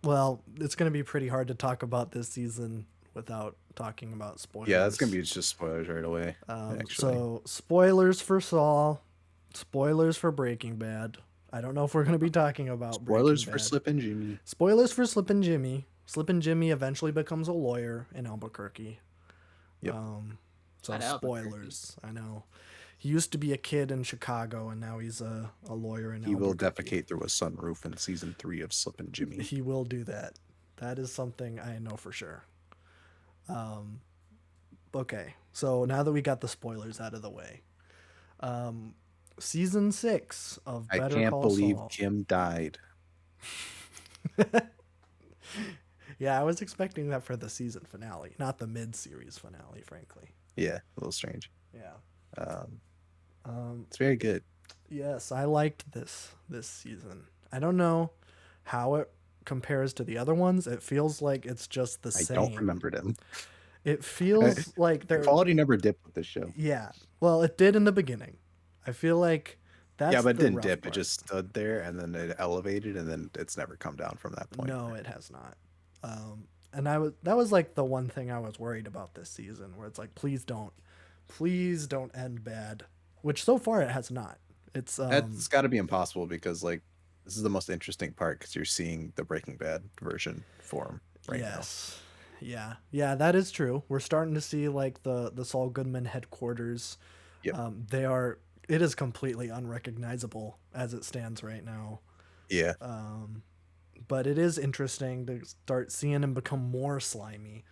Well, it's going to be pretty hard to talk about this season without talking about spoilers. Yeah, that's gonna be just spoilers right away. Actually, So, spoilers for Saul, spoilers for Breaking Bad. I don't know if we're going to be talking about spoilers Breaking for Bad. Slip and Jimmy. Spoilers for Slip and Jimmy. Slip and Jimmy eventually becomes a lawyer in Albuquerque. Yep. So At Albuquerque. spoilers. I know. He used to be a kid in Chicago, and now he's a lawyer in He will Albuquerque. defecate through a sunroof in season 3 of Slip and Jimmy. He will do that. That is something I know for sure. Okay, so now that we got the spoilers out of the way, season 6 of I Better can't Call believe Saul. Kim died. Yeah, I was expecting that for the season finale, not the mid-series finale, frankly. Yeah, a little strange. Yeah. It's very good. Yes, I liked this season. I don't know how it compares to the other ones. It feels like it's just the I same. don't remember them. It feels like The they're quality never dipped with this show. yeah. Well, it did in the beginning. I feel like that's Yeah, but it the didn't rough dip. part. It just stood there and then it elevated and then it's never come down from that point. No, it has not. And that was like the one thing I was worried about this season, where it's like, please don't end bad. Which so far it has not. It's That's got to be impossible because like this is the most interesting part because you're seeing the Breaking Bad version form right yes, yeah, that is true. We're starting to see like the Saul Goodman headquarters. Yep. It is completely unrecognizable as it stands right now. now. Yeah, But it is interesting to start seeing him become more slimy.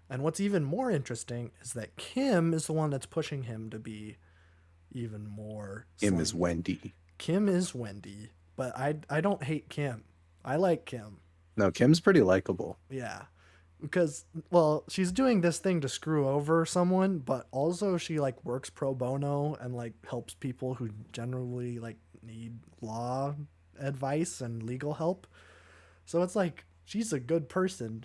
And what's even more interesting is that Kim is the one that's pushing him to be even more Kim is slimy. Wendy. Kim is Wendy, but I don't hate Kim. I like Kim. No, Kim's pretty likable. Yeah. Because well, she's doing this thing to screw over someone, but also she like works pro bono and like helps people who generally like need law advice and legal help. So it's like she's a good person.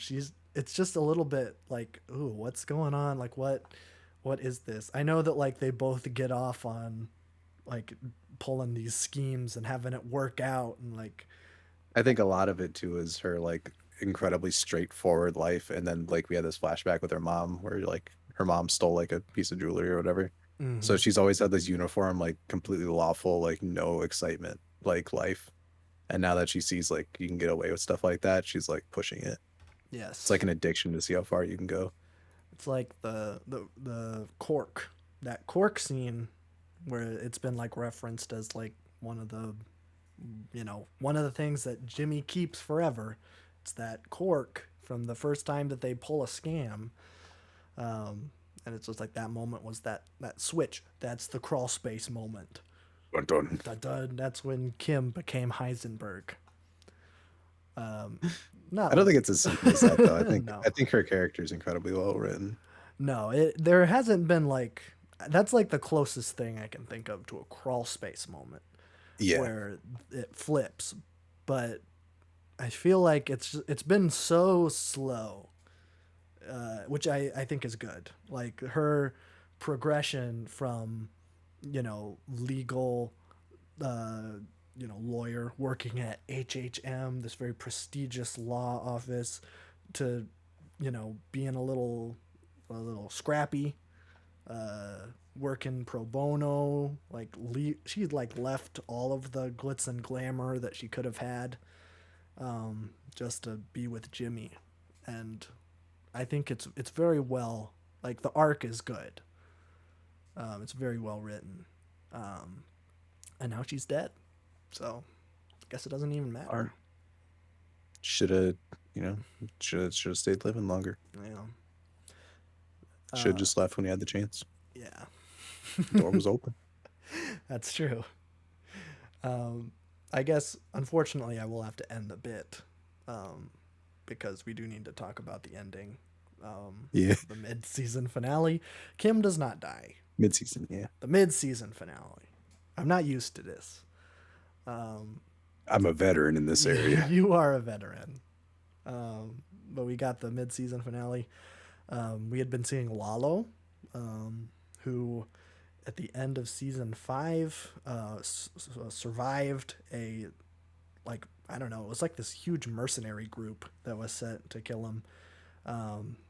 It's just a little bit like, ooh, what's going on? Like what is this? I know that like they both get off on like pulling these schemes and having it work out and like I think a lot of it too is her like incredibly straightforward life, and then like we had this flashback with her mom where like her mom stole like a piece of jewelry or whatever, So she's always had this uniform, like completely lawful, like no excitement, like life. And now that she sees like you can get away with stuff like that, she's like pushing it. It's Yes. like an addiction to see how far you can go. It's like the cork, that cork scene where it's been like referenced as like one of the, one of the things that Jimmy keeps forever. It's that cork from the first time that they pull a scam. And it's just like that moment was that switch. That's the crawl space moment. Dun, dun. Dun, dun. That's when Kim became Heisenberg. Not I don't like- think it's as simple as that though. No. I think her character is incredibly well written. No, there hasn't been like that's like the closest thing I can think of to a crawl space moment Yeah. where it flips, but I feel like it's been so slow, which I think is good. Like her progression from legal lawyer working at HHM, this very prestigious law office, to being a little scrappy, working pro bono, like she like left all of the glitz and glamour that she could have had, just to be with Jimmy. And I think it's very well, like the arc is good. It's very well written. And now she's dead. So I guess it doesn't even matter. Should have, should have stayed living longer. Yeah. Should have just left when he had the chance. Yeah. The door was open. That's true. I guess, unfortunately, I will have to end the bit, because we do need to talk about the ending. Yeah. The mid-season finale. Kim does not die. Mid-season, yeah. The mid-season finale. I'm not used to this. I'm a veteran in this area. You are a veteran. But we got the mid-season finale. We had been seeing Lalo, who at the end of season 5 survived a, like, I don't know, it was like this huge mercenary group that was sent to kill him.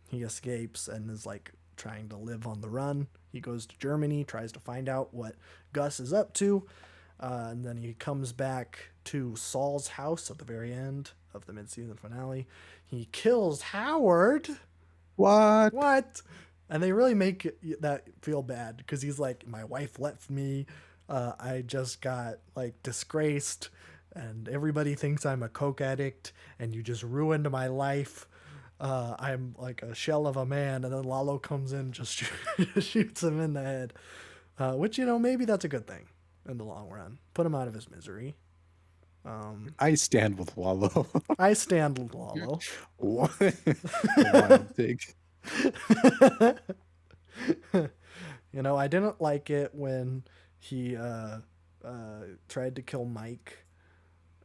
He escapes and is like trying to live on the run. He goes to Germany, tries to find out what Gus is up to, and then he comes back to Saul's house at the very end of the mid-season finale. He kills Howard. What? And they really make that feel bad because he's like, my wife left me. I just got like disgraced, and everybody thinks I'm a coke addict, and you just ruined my life. I'm like a shell of a man. And then Lalo comes in, just shoots him in the head, which, maybe that's a good thing in the long run. Put him out of his misery. I stand with Wallow. I stand with Lalo. What? Wild take. I didn't like it when he tried to kill Mike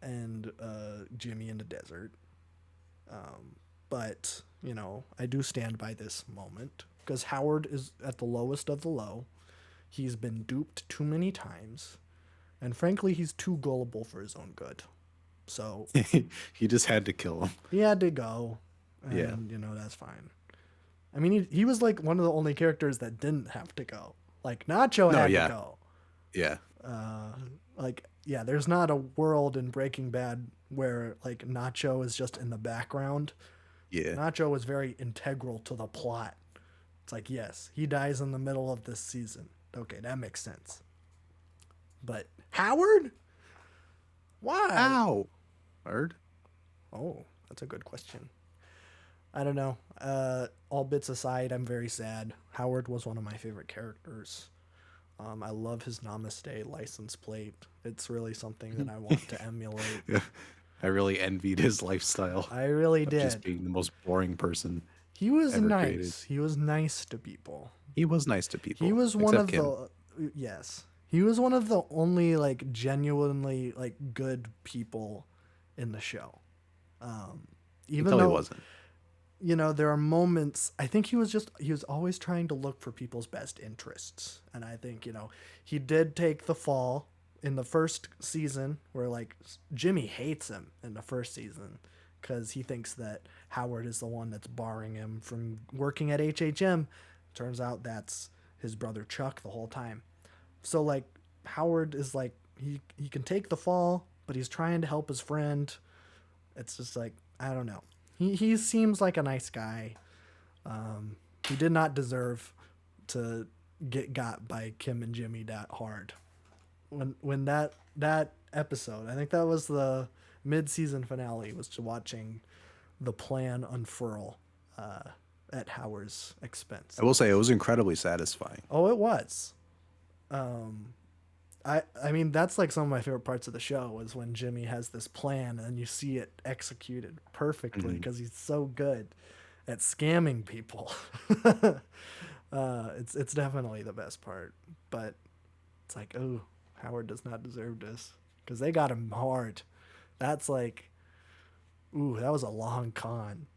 and Jimmy in the desert. But, I do stand by this moment because Howard is at the lowest of the low. He's been duped too many times. And frankly, he's too gullible for his own good. So He just had to kill him. he had to go. And, Yeah. that's fine. I mean, he was like one of the only characters that didn't have to go. Like Nacho had yeah. to go. Yeah. There's not a world in Breaking Bad where like Nacho is just in the background. Yeah. Nacho was very integral to the plot. It's like, yes, he dies in the middle of this season. Okay, that makes sense. But Howard? Why? Ow. Heard? Oh, that's a good question. I don't know. All bits aside, I'm very sad. Howard was one of my favorite characters. I love his Namaste license plate. It's really something that I want to emulate. Yeah. I really envied his lifestyle. I really of did. Just being the most boring person. He was ever nice. created. He was nice to people. He was nice to people. He was one except of Kim. the yes. He was one of the only like genuinely like good people in the show. Even Until though he wasn't. there are moments. I think he was always trying to look for people's best interests, and I think he did take the fall in the first season where like Jimmy hates him in the first season because he thinks that Howard is the one that's barring him from working at HHM. Turns out that's his brother Chuck the whole time. So like Howard is like he can take the fall, but he's trying to help his friend. It's just like I don't know. He seems like a nice guy. He did not deserve to get got by Kim and Jimmy that hard. When that episode, I think that was the mid-season finale, was to watching the plan unfurl at Howard's expense. I will say it was incredibly satisfying. Oh, it was. I mean that's like some of my favorite parts of the show is when Jimmy has this plan and you see it executed perfectly because he's so good at scamming people. It's definitely the best part, but it's like, oh, Howard does not deserve this because they got him hard. That's like, ooh, that was a long con.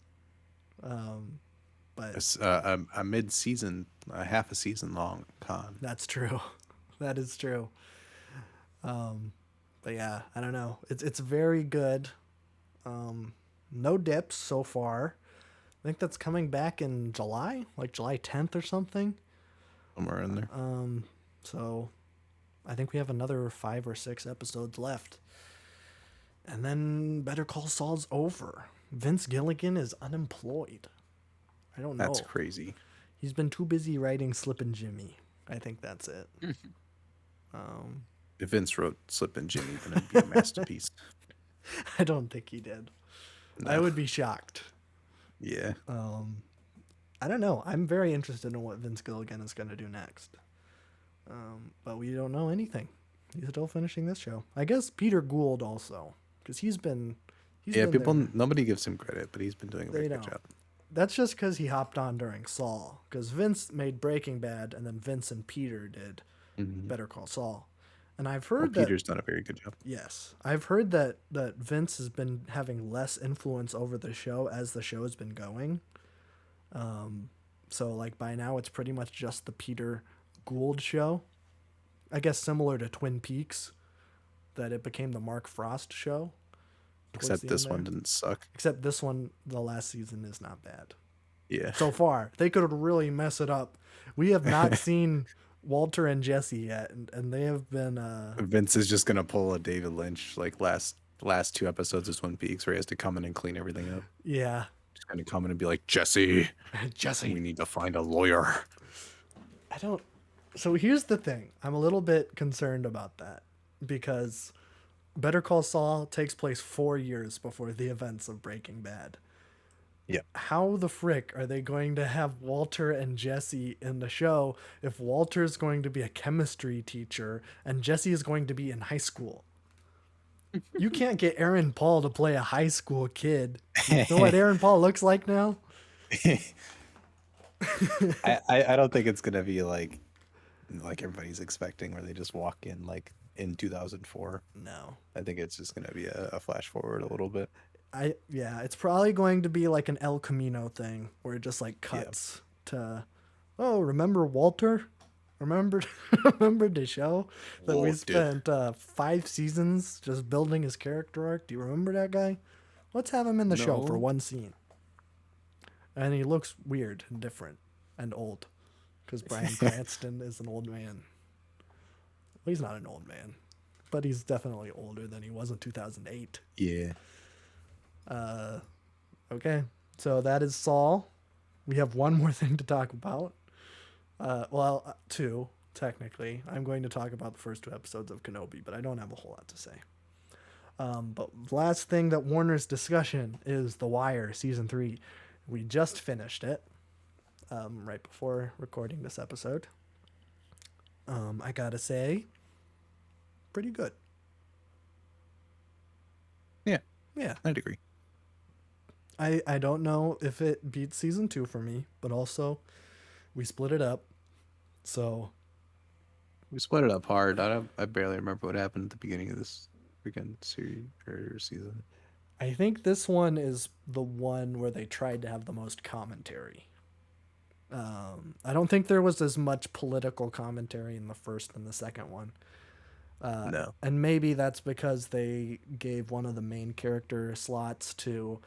But It's a mid-season, a half a season long con. that's true. That is true. But yeah, I don't know. It's very good. No dips so far. I think that's coming back in July, like July 10th or something. Somewhere in there. So I think we have another 5 or 6 episodes left. And then Better Call Saul's over. Vince Gilligan is unemployed. I don't know. That's crazy. He's been too busy writing Slippin' Jimmy. I think that's it. If Vince wrote Slippin' Jimmy, then it'd be a masterpiece. I don't think he did. No. I would be shocked. Yeah. I don't know. I'm very interested in what Vince Gilligan is going to do next. But we don't know anything. He's still finishing this show. I guess Peter Gould also, because he's been People, there. nobody gives him credit, but he's been doing a very good don't. job. That's just because he hopped on during Saul. Because Vince made Breaking Bad, and then Vince and Peter did Better Call Saul. And I've heard that Peter's done a very good job. yes, I've heard that Vince has been having less influence over the show as the show has been going. So like by now it's pretty much just the Peter Gould show. I guess similar to Twin Peaks, that it became the Mark Frost show. towards Except the this end one there. didn't suck. Except this one, the last season is not bad. Yeah. So far, they could really mess it up. We have not seen Walter and Jesse yet, and they have been. Vince is just gonna pull a David Lynch like last 2 episodes of Twin Peaks where he has to come in and clean everything up. Yeah, Just gonna come in and be like, Jesse, Jesse. we need to find a lawyer. I don't. So here's the thing. I'm a little bit concerned about that because Better Call Saul takes place 4 years before the events of Breaking Bad. Yeah. How the frick are they going to have Walter and Jesse in the show if Walter's going to be a chemistry teacher and Jesse is going to be in high school? You can't get Aaron Paul to play a high school kid. You know what Aaron Paul looks like now? I don't think it's gonna be like everybody's expecting where they just walk in like in 2004. No. I think it's just gonna be a flash forward a little bit. It's probably going to be like an El Camino thing where it just like cuts to, oh, remember Walter? Remember the show that we Walter. spent 5 seasons just building his character arc? Do you remember that guy? Let's have him in the show for No. one scene. And he looks weird and different and old because Bryan Cranston is an old man. Well, he's not an old man, but he's definitely older than he was in 2008. Yeah. Okay, so that is Saul. We have one more thing to talk about. Two, technically. I'm going to talk about the first 2 episodes of Kenobi, but I don't have a whole lot to say. But last thing that Warner's discussion is The Wire Season 3. We just finished it right before recording this episode. I gotta say, pretty good. Yeah. Yeah. I'd agree. I don't know if it beats season 2 for me, but also we split it up. So We split it up hard. I barely remember what happened at the beginning of this freaking series or season. I think this one is the one where they tried to have the most commentary. I don't think there was as much political commentary in the first and the second one. No. And maybe that's because they gave one of the main character slots to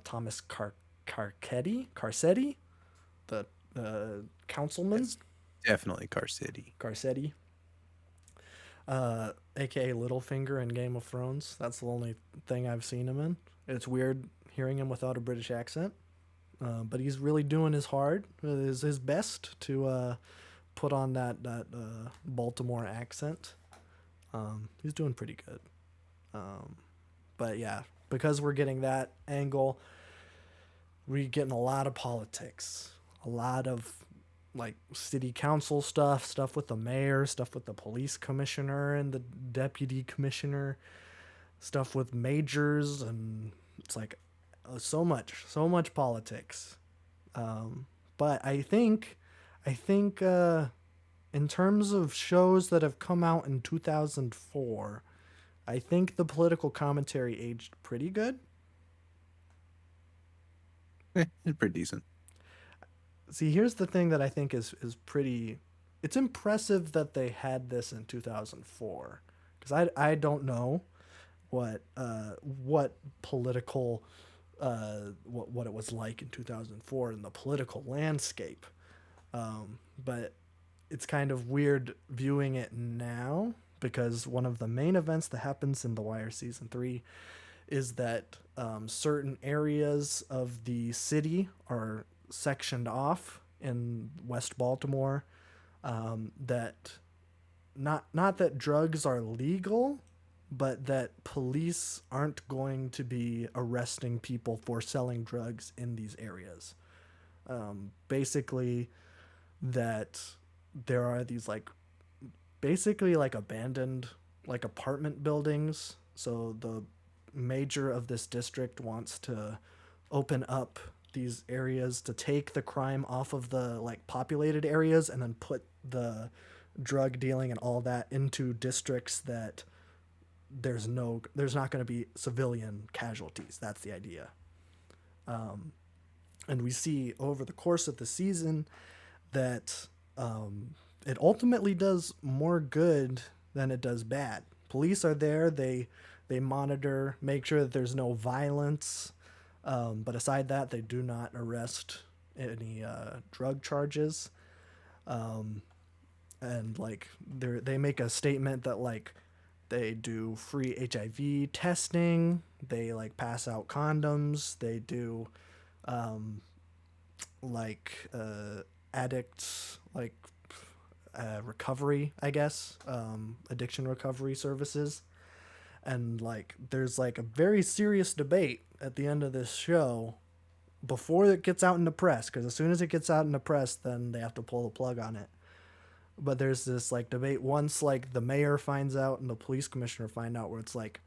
Thomas Carcetti, the councilman. Definitely Car City. Garcetti, aka Littlefinger in Game of Thrones. That's the only thing I've seen him in. It's weird hearing him without a British accent, but he's really doing his best to put on that Baltimore accent. He's doing pretty good. But yeah, because we're getting that angle, we're getting a lot of politics, a lot of like city council stuff with the mayor, stuff with the police commissioner and the deputy commissioner, stuff with majors, and it's like so much politics. But I think in terms of shows that have come out in 2004, I think the political commentary aged pretty good. It's pretty decent. See, here's the thing that I think is pretty. It's impressive that they had this in 2004, because I don't know what political what it was like in 2004 in the political landscape. But it's kind of weird viewing it now, because one of the main events that happens in The Wire season 3 is that certain areas of the city are sectioned off in West Baltimore, that not that drugs are legal, but that police aren't going to be arresting people for selling drugs in these areas. Basically, that there are these like basically like abandoned like apartment buildings. So the major of this district wants to open up these areas to take the crime off of the like populated areas and then put the drug dealing and all that into districts that there's not going to be civilian casualties. That's the idea. And we see over the course of the season that it ultimately does more good than it does bad. Police are there. They monitor, make sure that there's no violence. But aside that, they do not arrest any drug charges. And like they make a statement that like they do free HIV testing. They like pass out condoms. They do like addicts like recovery, I guess, addiction recovery services. And like there's like a very serious debate at the end of this show before it gets out in the press, because as soon as it gets out in the press, then they have to pull the plug on it. But there's this like debate once like the mayor finds out and the police commissioner find out, where it's like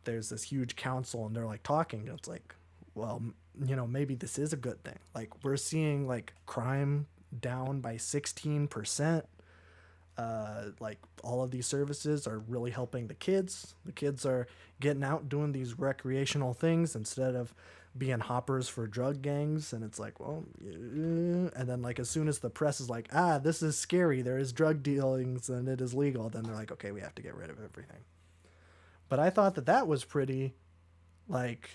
there's this huge council and they're like talking. It's like, well, maybe this is a good thing. Like we're seeing like crime down by 16%. Like all of these services are really helping the kids. The kids are getting out doing these recreational things instead of being hoppers for drug gangs. And it's like, well, yeah. And then like as soon as the press is like, this is scary, there is drug dealings and it is legal, then they're like, okay, we have to get rid of everything. But I thought that was pretty, like,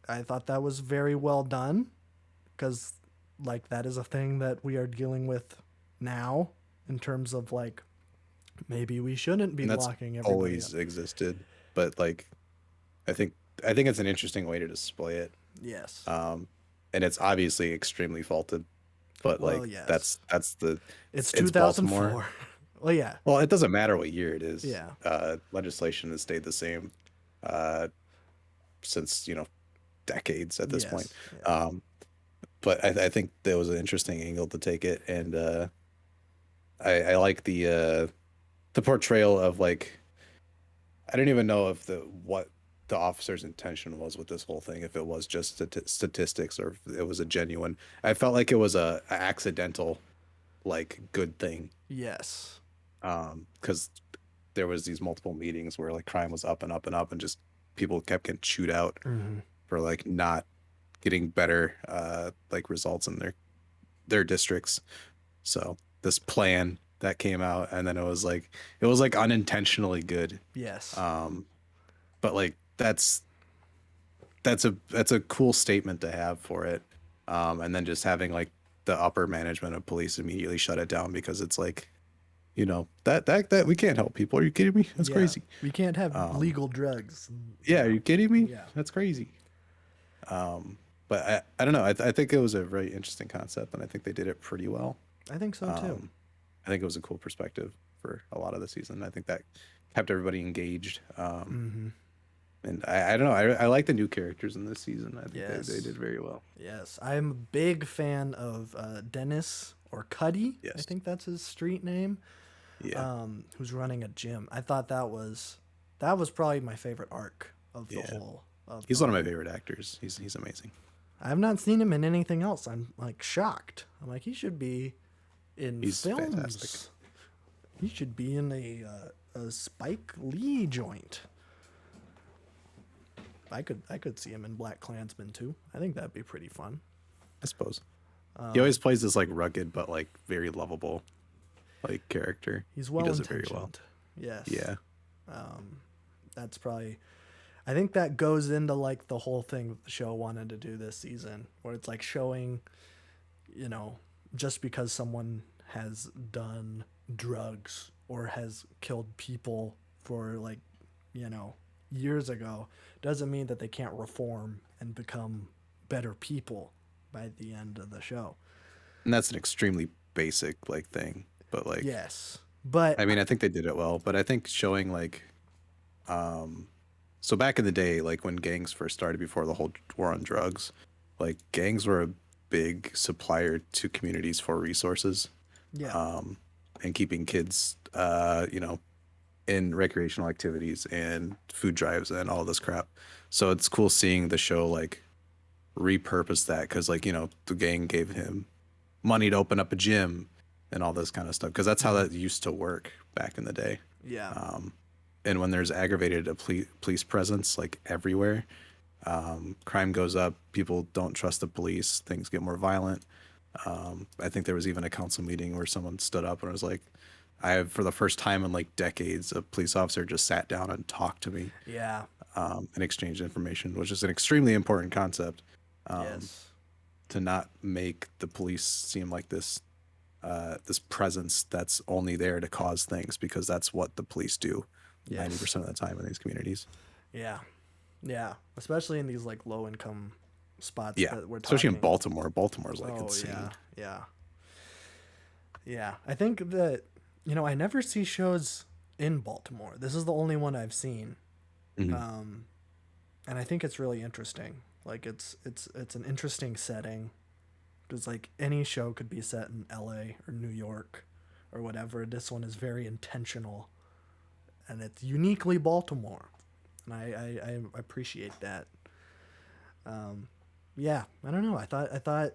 I thought that was very well done, because like that is a thing that we are dealing with now, in terms of like maybe we shouldn't be And that's locking everybody always up. existed, but like I think it's an interesting way to display it. Yes. And it's obviously extremely faulted, but Well, like yes. that's the It's it's 2004. Baltimore. Well, yeah. Well, it doesn't matter what year it is. Yeah. Legislation has stayed the same since decades at this Yes. point. Yeah. But I think that was an interesting angle to take it, and I like the portrayal of like, I don't even know if what the officer's intention was with this whole thing, if it was just statistics or if it was a genuine. I felt like it was a accidental like good thing, Yes. because there was these multiple meetings where like crime was up and up and up, and just people kept getting chewed out Mm-hmm. for like not getting better like results in their districts. So this plan that came out, and then it was like unintentionally good. Yes. But like that's a cool statement to have for it. And then just having like the upper management of police immediately shut it down because it's like, you know, that we can't help people. Are you kidding me? That's Yeah. crazy. We can't have Um, legal drugs. Yeah, are you kidding me? Yeah. That's crazy. But I don't know. I think it was a very interesting concept, and I think they did it pretty well. I think so too. I think it was a cool perspective for a lot of the season. I think that kept everybody engaged. And I don't know. I like the new characters in this season. I think they did very well. Yes, I'm a big fan of Dennis or Cuddy. I Yes. think that's his street name. Yeah. Who's running a gym. I thought that was probably my favorite arc of the Yeah. whole. He's one of my favorite actors. He's amazing. I have not seen him in anything else. I'm like shocked. I'm like he should be in He's films. fantastic. He should be in a Spike Lee joint. I could see him in Black Klansman too. I think that'd be pretty fun. I suppose. He always plays this like rugged but like very lovable like character. He's well He does it intentioned. very well. Yes. Yeah. That's probably. I think that goes into like the whole thing that the show wanted to do this season, where it's like showing, you know, just because someone has done drugs or has killed people for like, you know, years ago, doesn't mean that they can't reform and become better people by the end of the show. And that's an extremely basic like thing. But like Yes. But I mean, I think they did it well, but I think showing like so back in the day, like when gangs first started before the whole war on drugs, like gangs were a big supplier to communities for resources. yeah. And keeping kids you know, in recreational activities and food drives and all this crap. So it's cool seeing the show like repurpose that because like, you know, the gang gave him money to open up a gym and all this kind of stuff because that's how that used to work back in the day. Yeah. And when there's aggravated police presence like everywhere, crime goes up, people don't trust the police, things get more violent. I think there was even a council meeting where someone stood up and was like, I have, for the first time in like decades, a police officer just sat down and talked to me Yeah. and exchanged information, which is an extremely important concept. Yes. To not make the police seem like this this presence that's only there to cause things, because that's what the police do Yes. 90% of the time in these communities. Yeah. Yeah. Especially in these like low income spots Yeah, that we're especially in talking. Baltimore. Baltimore's like Oh insane. yeah. Yeah. Yeah. I think that, you know, I never see shows in Baltimore. This is the only one I've seen. Mhm. And I think it's really interesting. Like it's an interesting setting. Because like any show could be set in LA or New York or whatever. This one is very intentional. And it's uniquely Baltimore. And I appreciate that. Yeah, I don't know. I thought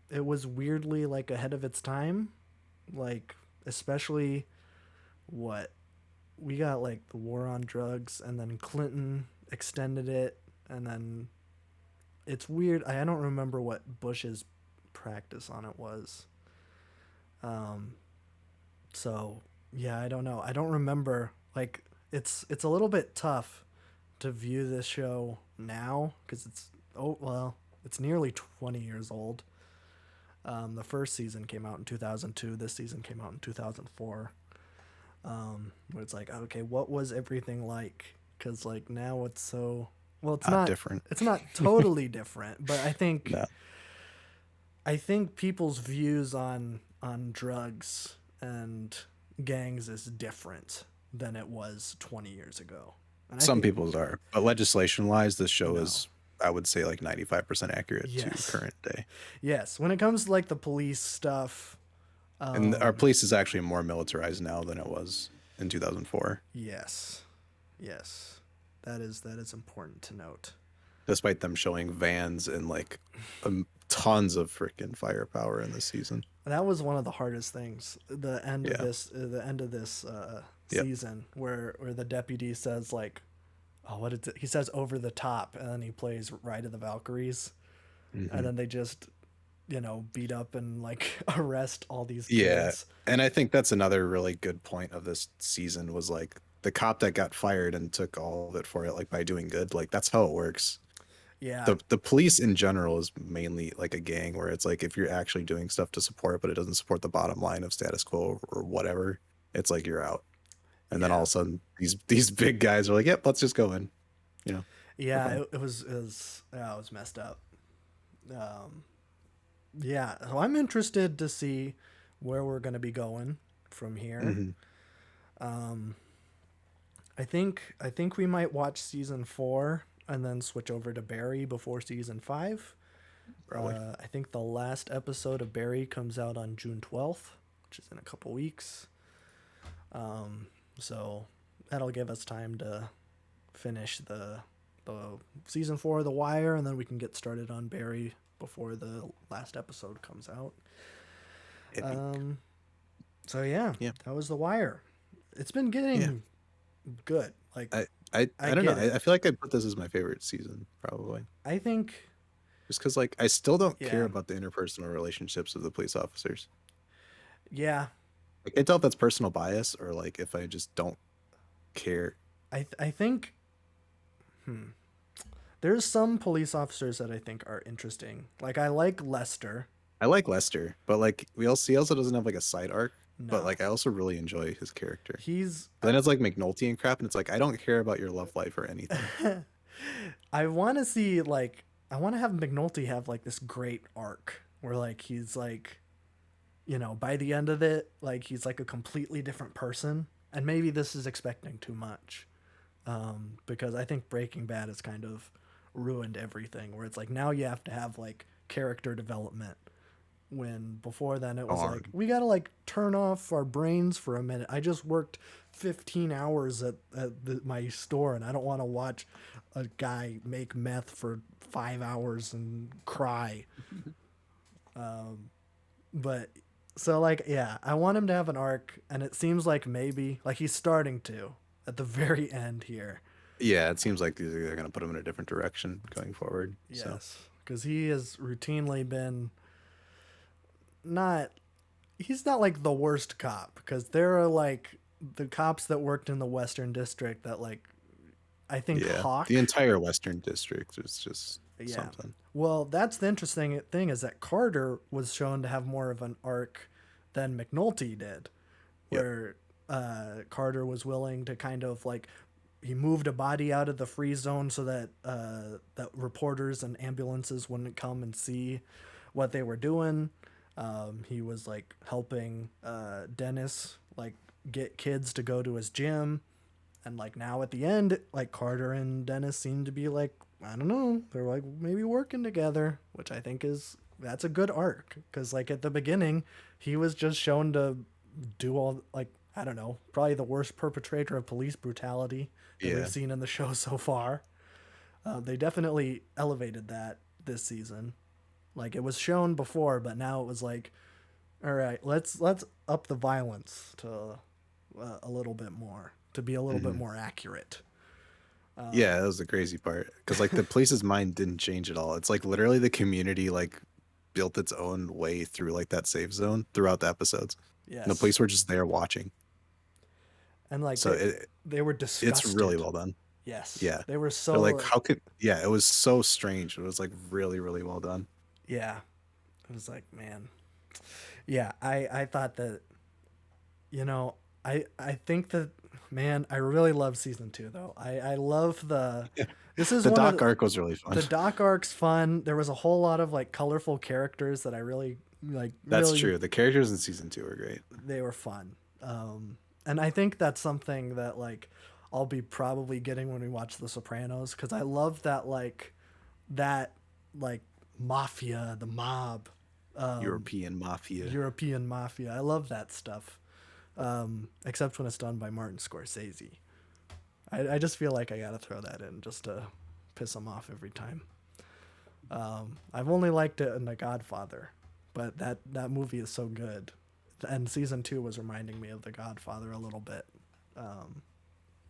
it was weirdly like ahead of its time. Like especially what we got, like the war on drugs, and then Clinton extended it, and then it's weird. I don't remember what Bush's practice on it was. So yeah, I don't know. I don't remember. Like it's a little bit tough to view this show now because it's nearly 20 years old. The first season came out in 2002. This season came out in 2004. Where it's like, okay, what was everything like? Because like now it's so it's not different. It's not totally different, but I think No. I think people's views on drugs and gangs is different than it was 20 years ago. And I Some think- people's are, but legislation wise, this show is, I would say, like 95% accurate Yes. to current day. Yes, when it comes to like the police stuff, And our police is actually more militarized now than it was in 2004, yes, that is important to note. despite them showing vans and like tons of freaking firepower in this season. That was one of the hardest things. The end Yeah. of this Yep. season, where the deputy says like, oh, what is it? He says over the top, and then he plays Ride of the Valkyries, Mm-hmm. and then they just, you know, beat up and like arrest all these Yeah. kids. And I think that's another really good point of this season was like the cop that got fired and took all of it for it, like by doing good. Like that's how it works. Yeah. The police in general is mainly like a gang where it's like if you're actually doing stuff to support, but it doesn't support the bottom line of status quo or whatever, it's like you're out. And then all Yeah. of a sudden these big guys are like, yep, let's just go in, you know, for Yeah, fun. yeah, it was messed up. Um, yeah, so I'm interested to see where we're going to be going from here. Hmm. Um, I think we might watch season 4 and then switch over to Barry before season 5. Probably. I think the last episode of Barry comes out on June 12th, which is in a couple weeks. So that'll give us time to finish the season 4 of The Wire, and then we can get started on Barry before the last episode comes out. Epic. So yeah, Yeah. that was The Wire. It's been getting good. Like I don't know. get it. I feel like I'd put this as my favorite season, probably. I think Just because like I still don't care Yeah. about the interpersonal relationships of the police officers. yeah, I can't tell if that's personal bias or like if I just don't care. I think there's some police officers that I think are interesting. Like I like Lester. I like Lester, but like he also doesn't have like a side arc. But No. like I also really enjoy his character. He's But then it's like McNulty and crap, and it's like I don't care about your love life or anything. I want to see like I want to have McNulty have like this great arc where like he's like by the end of it like he's like a completely different person, and maybe this is expecting too much. Because I think Breaking Bad has kind of ruined everything where it's like now you have to have like character development when before then it was Darn. like we gotta like turn off our brains for a minute. I just worked 15 hours at my store and I don't want to watch a guy make meth for 5 hours and cry. But so like yeah, I want him to have an arc, and it seems like maybe like he's starting to at the very end here. Yeah, it seems like they're gonna put him in a different direction going forward. So Yes, because he has routinely been not. He's not like the worst cop, because there are like the cops that worked in the Western District that like I think yeah, Hawk. the entire Western District is just Yeah. something. Well, that's the interesting thing is that Carter was shown to have more of an arc than McNulty did, Yep. where Carter was willing to kind of like he moved a body out of the free zone so that that reporters and ambulances wouldn't come and see what they were doing. He was like helping Dennis like get kids to go to his gym. And like now at the end, like Carter and Dennis seem to be like, I don't know, they're like maybe working together, which I think that's a good arc. Because like at the beginning, he was just shown to do all like, I don't know, probably the worst perpetrator of police brutality that Yeah. we've seen in the show so far. They definitely elevated that this season. Like it was shown before, but now it was like, all right, let's up the violence to a little bit more, to be a little bit more accurate. Yeah, that was the crazy part because like the police's mind didn't change at all. It's like literally the community like built its own way through like that safe zone throughout the episodes. Yes. And the police were just there watching. And like So they were disgusted. it's really well done. Yes. Yeah. They were so They're like, how could? Yeah, it was so strange. It was like really, really well done. Yeah. It was like, man. Yeah, I thought that I think that man, I really love season 2 though. I love this is The one Doc of arc was really fun. the doc arc's fun. There was a whole lot of like colorful characters that I really like. That's really, true. The characters in season 2 are great. They were fun. And I think that's something that like I'll be probably getting when we watch The Sopranos, because I love that mafia, the mob, European mafia. European mafia. I love that stuff. Except when it's done by Martin Scorsese. I just feel like I gotta throw that in just to piss him off every time. I've only liked it in The Godfather, but that movie is so good. And season 2 was reminding me of The Godfather a little bit,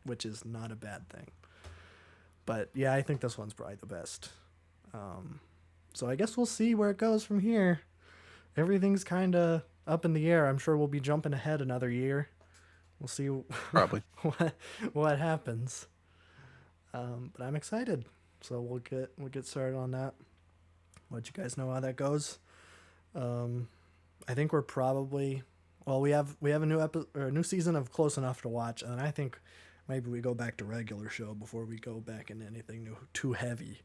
which is not a bad thing. But yeah, I think this one's probably the best. So I guess we'll see where it goes from here. Everything's kind of up in the air. I'm sure we'll be jumping ahead another year. We'll see Probably. what happens. But I'm excited So we'll get started on that. Let you guys know how that goes. I think we're probably we have a new season of Close Enough to Watch, and I think maybe we go back to regular show before we go back into anything new too heavy.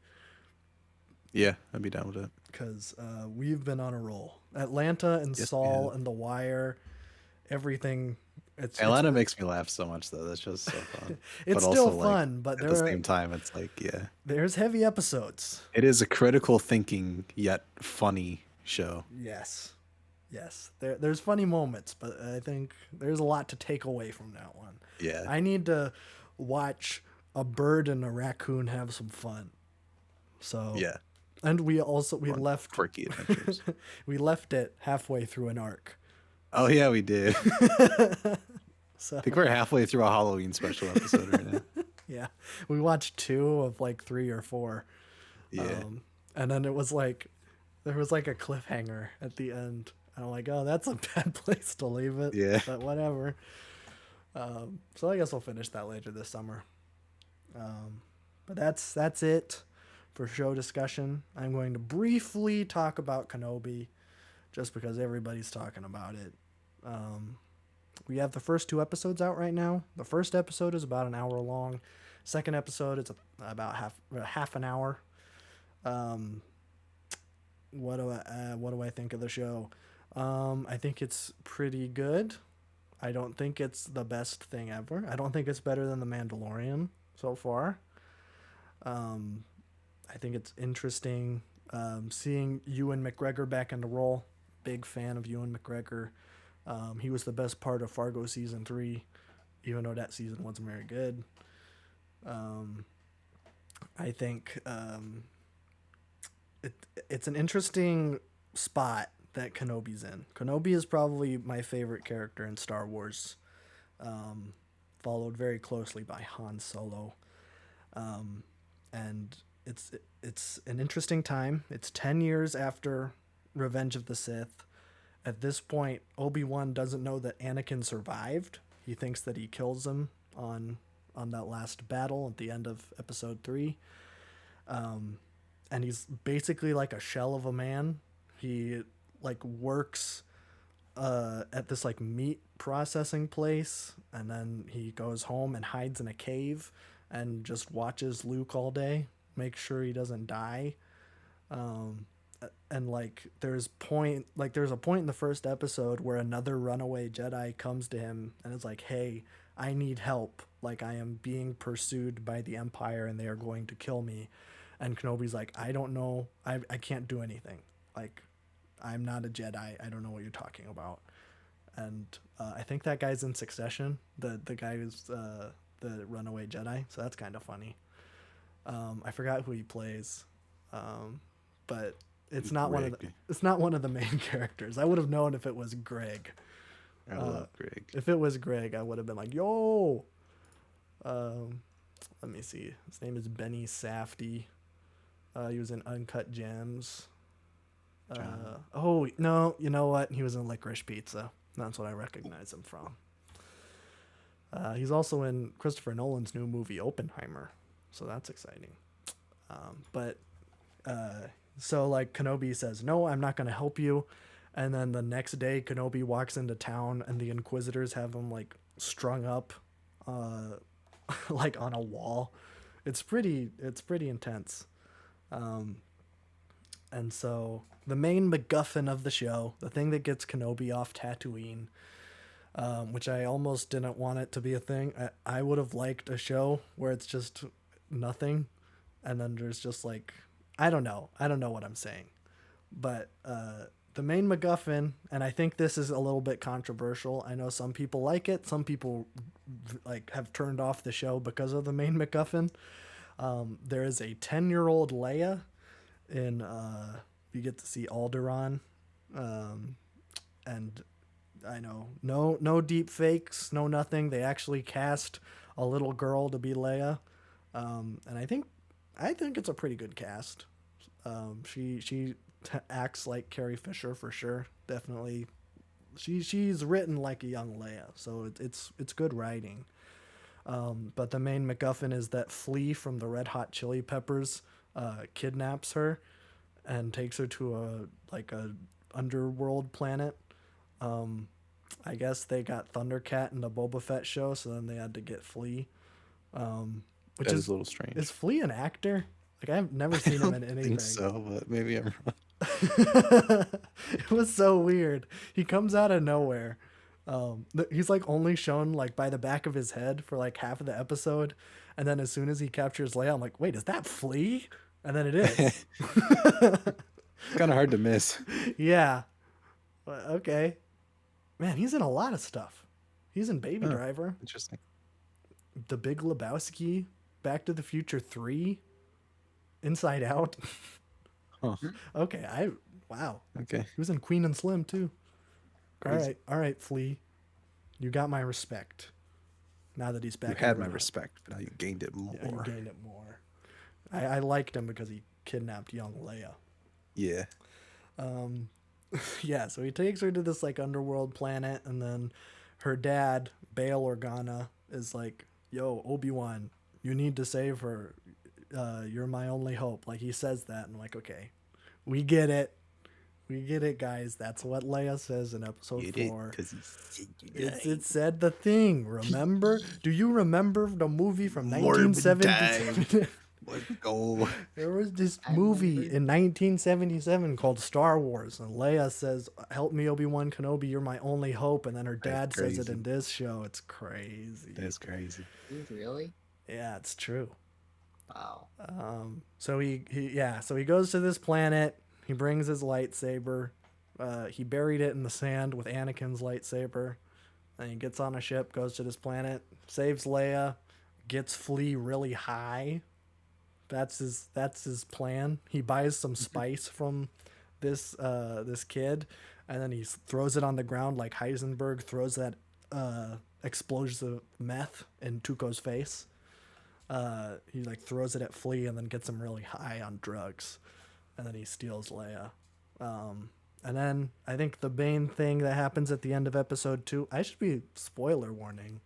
Yeah, I'd be down with it. Because we've been on a roll. Atlanta and Yes, Saul yeah. and The Wire, everything. Atlanta makes me laugh so much though. That's just so fun. It's but still also, fun, but at the same time, it's like, yeah, there's heavy episodes. it is a critical thinking yet funny show. Yes. There's funny moments, but I think there's a lot to take away from that one. Yeah, I need to watch a bird and a raccoon have some fun. So yeah, and we left quirky adventures. we left it halfway through an arc. Oh yeah, we did. So I think we're halfway through a Halloween special episode right now. yeah, we watched 2 of like 3 or 4. Yeah, And then it was like there was like a cliffhanger at the end. And I'm like, oh, that's a bad place to leave it. Yeah. But whatever. So I guess we'll finish that later this summer. But that's it for show discussion. I'm going to briefly talk about Kenobi, just because everybody's talking about it. We have the first 2 episodes out right now. The first episode is about an hour long. Second episode is about half an hour. What do I think of the show? I think it's pretty good. I don't think it's the best thing ever. I don't think it's better than The Mandalorian so far. I think it's interesting seeing Ewan Mcgregor back in the role. Big fan of Ewan McGregor. He was the best part of Fargo season 3, even though that season wasn't very good. I think it's an interesting spot that Kenobi's in. Kenobi is probably my favorite character in Star Wars, followed very closely by Han Solo. And it's an interesting time. It's 10 years after Revenge of the Sith. At this point, Obi-Wan doesn't know that Anakin survived. He thinks that he kills him on that last battle at the end of episode 3. And he's basically like a shell of a man. He like works at this like meat processing place, and then he goes home and hides in a cave and just watches Luke all day, make sure he doesn't die. And like there's a point in the first episode where another runaway Jedi comes to him and is like, hey, I need help, like I am being pursued by the Empire and they are going to kill me. And Kenobi's like, I don't know, I can't do anything, like I'm not a Jedi, I don't know what you're talking about. And I think that guy's in Succession, the guy who's the runaway Jedi, so that's kind of funny. I forgot who he plays, but it's not one of the main characters. I would have known if it was Greg. I love Greg. If it was Greg, I would have been like, yo. Let me see. His name is Benny Safdie. He was in Uncut Gems. Oh no, you know what? He was in Licorice Pizza. That's what I recognize him from. He's also in Christopher Nolan's new movie Oppenheimer, so that's exciting. So like Kenobi says, no, I'm not going to help you. And then the next day Kenobi walks into town and the Inquisitors have him like strung up like on a wall. It's pretty intense. And so the main MacGuffin of the show, the thing that gets Kenobi off Tatooine, which I almost didn't want it to be a thing. I would have liked a show where it's just nothing. And then there's just like, I don't know what I'm saying, but, the main MacGuffin, and I think this is a little bit controversial. I know some people like it. Some people like have turned off the show because of the main MacGuffin. There is a 10-year-old Leia in, you get to see Alderaan. And I know no deep fakes, no nothing. They actually cast a little girl to be Leia. And I think it's a pretty good cast. She acts like Carrie Fisher for sure. Definitely, she's written like a young Leia, so it's good writing. But the main MacGuffin is that Flea from the Red Hot Chili Peppers kidnaps her and takes her to a underworld planet. I guess they got Thundercat in the Boba Fett show, so then they had to get Flea. Which That is is a little strange. Is Flea an actor? Like, I've never seen him in anything. think so, but maybe I'm wrong. It was so weird. He comes out of nowhere. He's like only shown like by the back of his head for like half of the episode, and then as soon as he captures Leia, I'm like, wait, is that Flea? And then it is. Kind of hard to miss. Yeah. Okay. Man, he's in a lot of stuff. He's in Baby Driver, Interesting. The Big Lebowski, Back to the Future 3, Inside Out. Huh. Okay, wow. Okay. He was in Queen and Slim too. Crazy. All right, Flea. You got my respect. Now that he's back. You had in my the- respect, but now you gained it more. Yeah, you gained it more. I liked him because he kidnapped young Leia. Yeah. Yeah, so he takes her to this like underworld planet, and then her dad, Bail Organa, is like, "Yo, Obi-Wan, you need to save her. You're my only hope." Like, he says that, and I'm like, okay, we get it. We get it, guys. That's what Leia says in episode 4. It said the thing. Remember? Do you remember the movie from 1977? Let's go. There was this I movie remember. in 1977 called Star Wars, and Leia says, "Help me, Obi-Wan Kenobi. You're my only hope." And then her dad That's says it crazy. in this show. It's crazy. That's crazy. Really? Yeah, it's true. Wow. So he goes to this planet. He brings his lightsaber. He buried it in the sand with Anakin's lightsaber. And he gets on a ship, goes to this planet, saves Leia, gets Flea really high. That's his plan. He buys some spice from this kid, and then he throws it on the ground like Heisenberg throws that explosive meth in Tuco's face. He like throws it at Flea and then gets him really high on drugs, and then he steals Leia. And then I think the main thing that happens at the end of episode 2, I should be spoiler warning.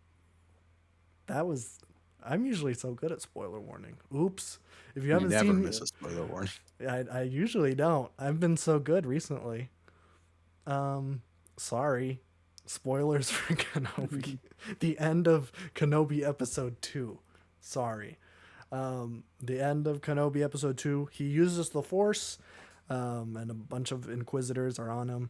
I'm usually so good at spoiler warning. Oops. If you You haven't never seen miss a spoiler warning. I usually don't. I've been so good recently. Sorry. Spoilers for Kenobi. The end of Kenobi episode 2. Sorry. The end of Kenobi episode 2, he uses the Force, and a bunch of Inquisitors are on him.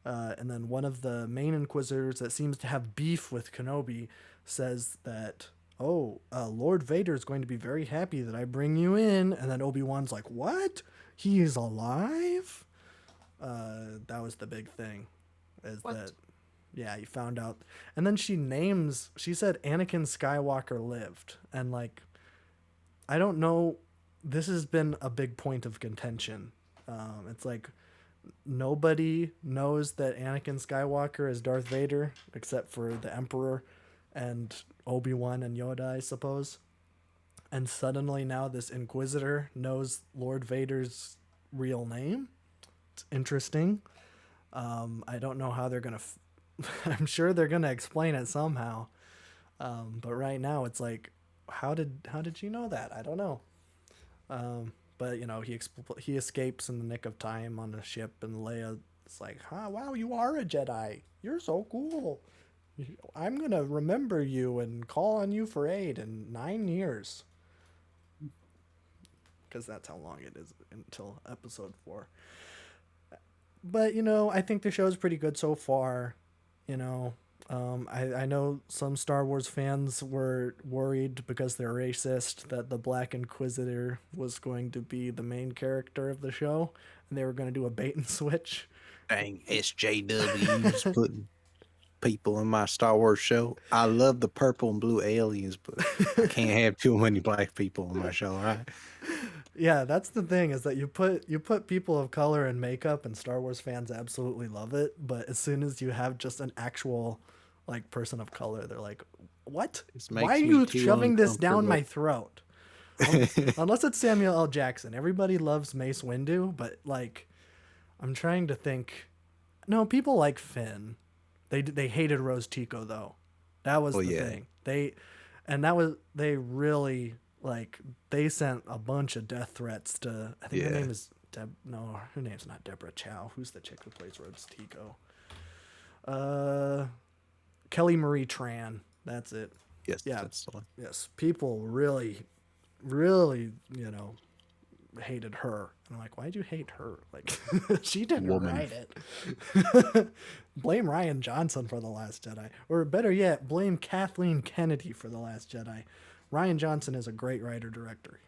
And then one of the main Inquisitors that seems to have beef with Kenobi says that, Lord Vader's going to be very happy that I bring you in. And then Obi-Wan's like, what? He's alive? That was the big thing. What? Yeah, he found out. And then she said Anakin Skywalker lived. And like, I don't know, this has been a big point of contention. It's like, nobody knows that Anakin Skywalker is Darth Vader except for the Emperor and Obi-Wan and Yoda, I suppose. And suddenly now this Inquisitor knows Lord Vader's real name. It's interesting. I don't know how they're going to... I'm sure they're going to explain it somehow. But right now it's like, how did you know that? I don't know. But, he escapes in the nick of time on the ship, and Leia's like, wow, you are a Jedi. You're so cool. I'm going to remember you and call on you for aid in 9 years. Because that's how long it is until episode 4. But, I think the show's pretty good so far. I know some Star Wars fans were worried because they're racist that the Black Inquisitor was going to be the main character of the show, and they were going to do a bait and switch. Dang, SJWs putting people in my Star Wars show. I love the purple and blue aliens, but I can't have too many black people in my show, right? Yeah, that's the thing, is that you put people of color in makeup, and Star Wars fans absolutely love it, but as soon as you have just an actual like person of color, they're like, what? This Why makes are me you too shoving this down my uncomfortable." throat? Unless it's Samuel L. Jackson. Everybody loves Mace Windu, but like, I'm trying to think. No, people like Finn. They hated Rose Tico though. That was the thing. and that was they really like they sent a bunch of death threats to. I think her Yeah. name is No, her name's not Deborah Chow. Who's the chick who plays Rhodes Tico? Kelly Marie Tran. That's it. Yes, Yeah. that's the one. Yes, people really, really, hated her. And I'm like, why'd you hate her? Like, she didn't Woman. write it. Blame Ryan Johnson for The Last Jedi. Or better yet, blame Kathleen Kennedy for The Last Jedi. Ryan Johnson is a great writer-director.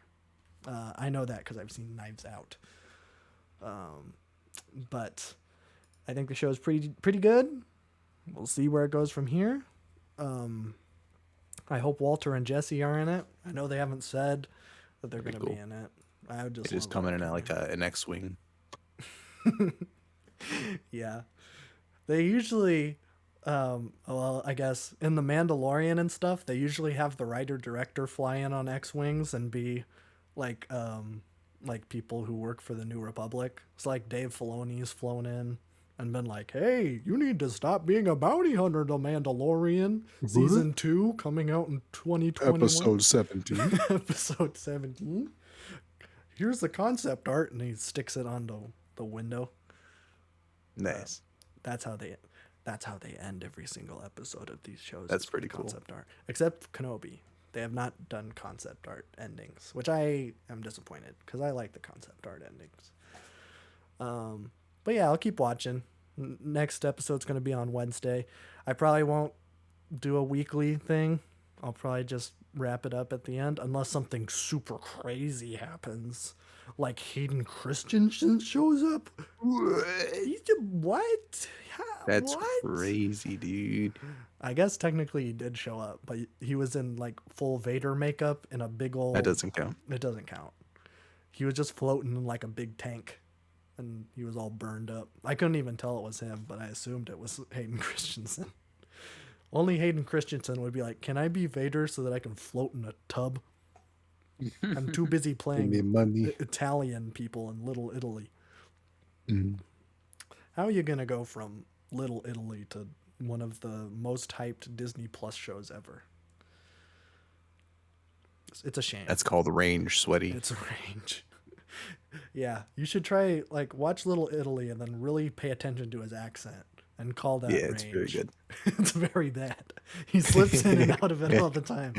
I know that because I've seen Knives Out. But I think the show is pretty good. We'll see where it goes from here. I hope Walter and Jesse are in it. I know they haven't said that they're going to be cool. in it. I would just It is love coming in Walter. at like an X-wing. Yeah. They usually, well, I guess in The Mandalorian and stuff, they usually have the writer-director fly in on X-Wings and be like people who work for the New Republic. It's like Dave Filoni's flown in and been like, hey, you need to stop being a bounty hunter, The Mandalorian. Season 2 coming out in 2021. 17. Episode 17. Here's the concept art, and he sticks it onto the window. Nice. That's how they end every single episode of these shows. That's is with pretty the cool. concept art. Except Kenobi. They have not done concept art endings, which I am disappointed because I like the concept art endings. But yeah, I'll keep watching. Next episode's going to be on Wednesday. I probably won't do a weekly thing. I'll probably just wrap it up at the end unless something super crazy happens. Like Hayden Christensen shows up. What? That's What? crazy, dude. I guess technically he did show up, but he was in like full Vader makeup in a big old... That doesn't count. It doesn't count. He was just floating in like a big tank, and he was all burned up. I couldn't even tell it was him, but I assumed it was Hayden Christensen. Only Hayden Christensen would be like, can I be Vader so that I can float in a tub? I'm too busy playing money. Italian people in Little Italy. Mm. How are you going to go from Little Italy to one of the most hyped Disney Plus shows ever? It's a shame. That's called range, sweaty. It's a range. Yeah, you should try, like, watch Little Italy and then really pay attention to his accent and call that Yeah, range. it's very good. It's very bad. He slips in and out of it all the time.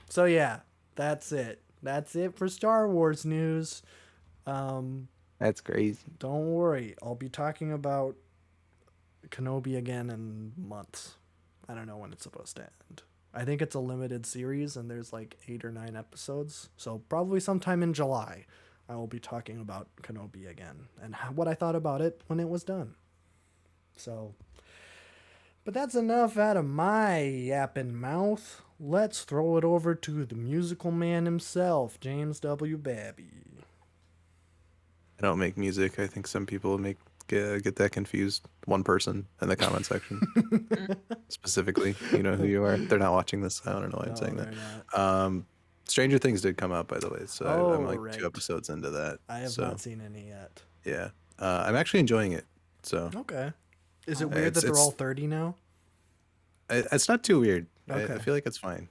So yeah, that's it. That's it for Star Wars news. That's crazy. Don't worry, I'll be talking about Kenobi again in months. I don't know when it's supposed to end. I think it's a limited series and there's like 8 or 9 episodes. So probably sometime in July, I will be talking about Kenobi again and what I thought about it when it was done. So, but that's enough out of my yapping mouth. Let's throw it over to the musical man himself, James W. Babby. I don't make music. I think some people get that confused. One person in the comment section. Specifically, you know who you are. They're not watching this. I don't know why I'm saying they're that. Stranger Things did come out, by the way. So I'm like right. 2 episodes into that. I have not seen any yet. Yeah. I'm actually enjoying it. So Okay. Is it weird that they're all 30 now? it's not too weird. Okay. I feel like it's fine.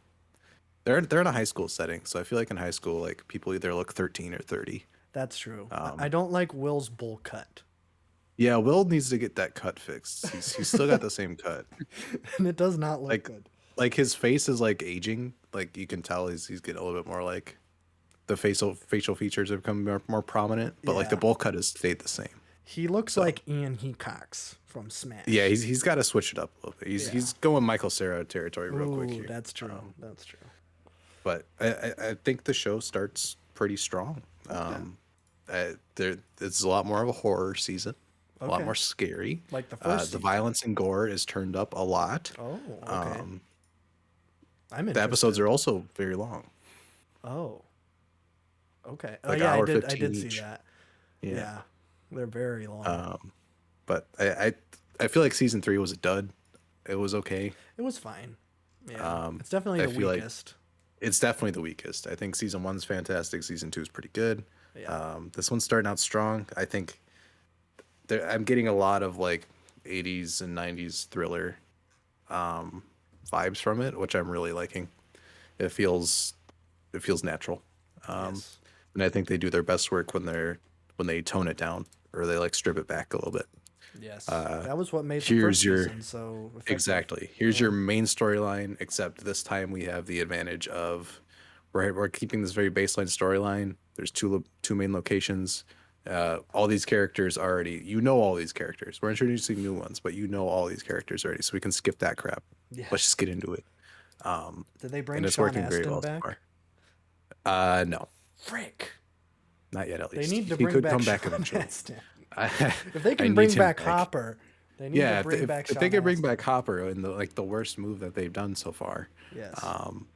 They're in a high school setting, so I feel like in high school, like people either look 13 or 30. That's true. I don't like Will's bowl cut. Yeah, Will needs to get that cut fixed. He's still got the same cut. And it does not look Like- good. Like his face is like aging. Like you can tell he's getting a little bit more like the facial features have become more prominent. But like the Yeah. bowl cut has stayed the same. He looks like Ian Hecox from Smash. Yeah, he's got to switch it up a little bit. He's going Michael Cera territory real quick Ooh, here. that's true. That's true. But I think the show starts pretty strong. It's a lot more of a horror season, a lot Okay. more scary. Like the first The season. violence and gore is turned up a lot. Oh, okay. I'm The interested. episodes are also very long. Oh. Okay. Like yeah, hour I did 15 see each. that. Yeah. They're very long. But I feel like season 3 was a dud. It was okay. It was fine. Yeah. It's definitely I the feel like- weakest. It's definitely the weakest. I think season 1's fantastic. Season 2 is pretty good. Yeah. This one's starting out strong. I think I'm getting a lot of like 80s and 90s thriller um, vibes from it, which I'm really liking. It feels natural, um, Yes. and I think they do their best work when they tone it down or they like strip it back a little bit. Yes. Uh, That was what made the here's first your season so effective. exactly here's Yeah. your main storyline, except this time we have the advantage of we're keeping this very baseline storyline. There's two main locations. All these characters already, all these characters. We're introducing new ones, but all these characters already, so we can skip that crap. Let's just Yes. get into it. Um, Did they bring and it's Sean working very Astin well so back? far. No, Frick. not yet. At They least need to he bring could back come back Sean eventually. Astin. I, If they I can need bring him back back. Hopper, they need Yeah, to bring back if Sean they could bring Astin. back Hopper in the worst move that they've done so far, Yes. um,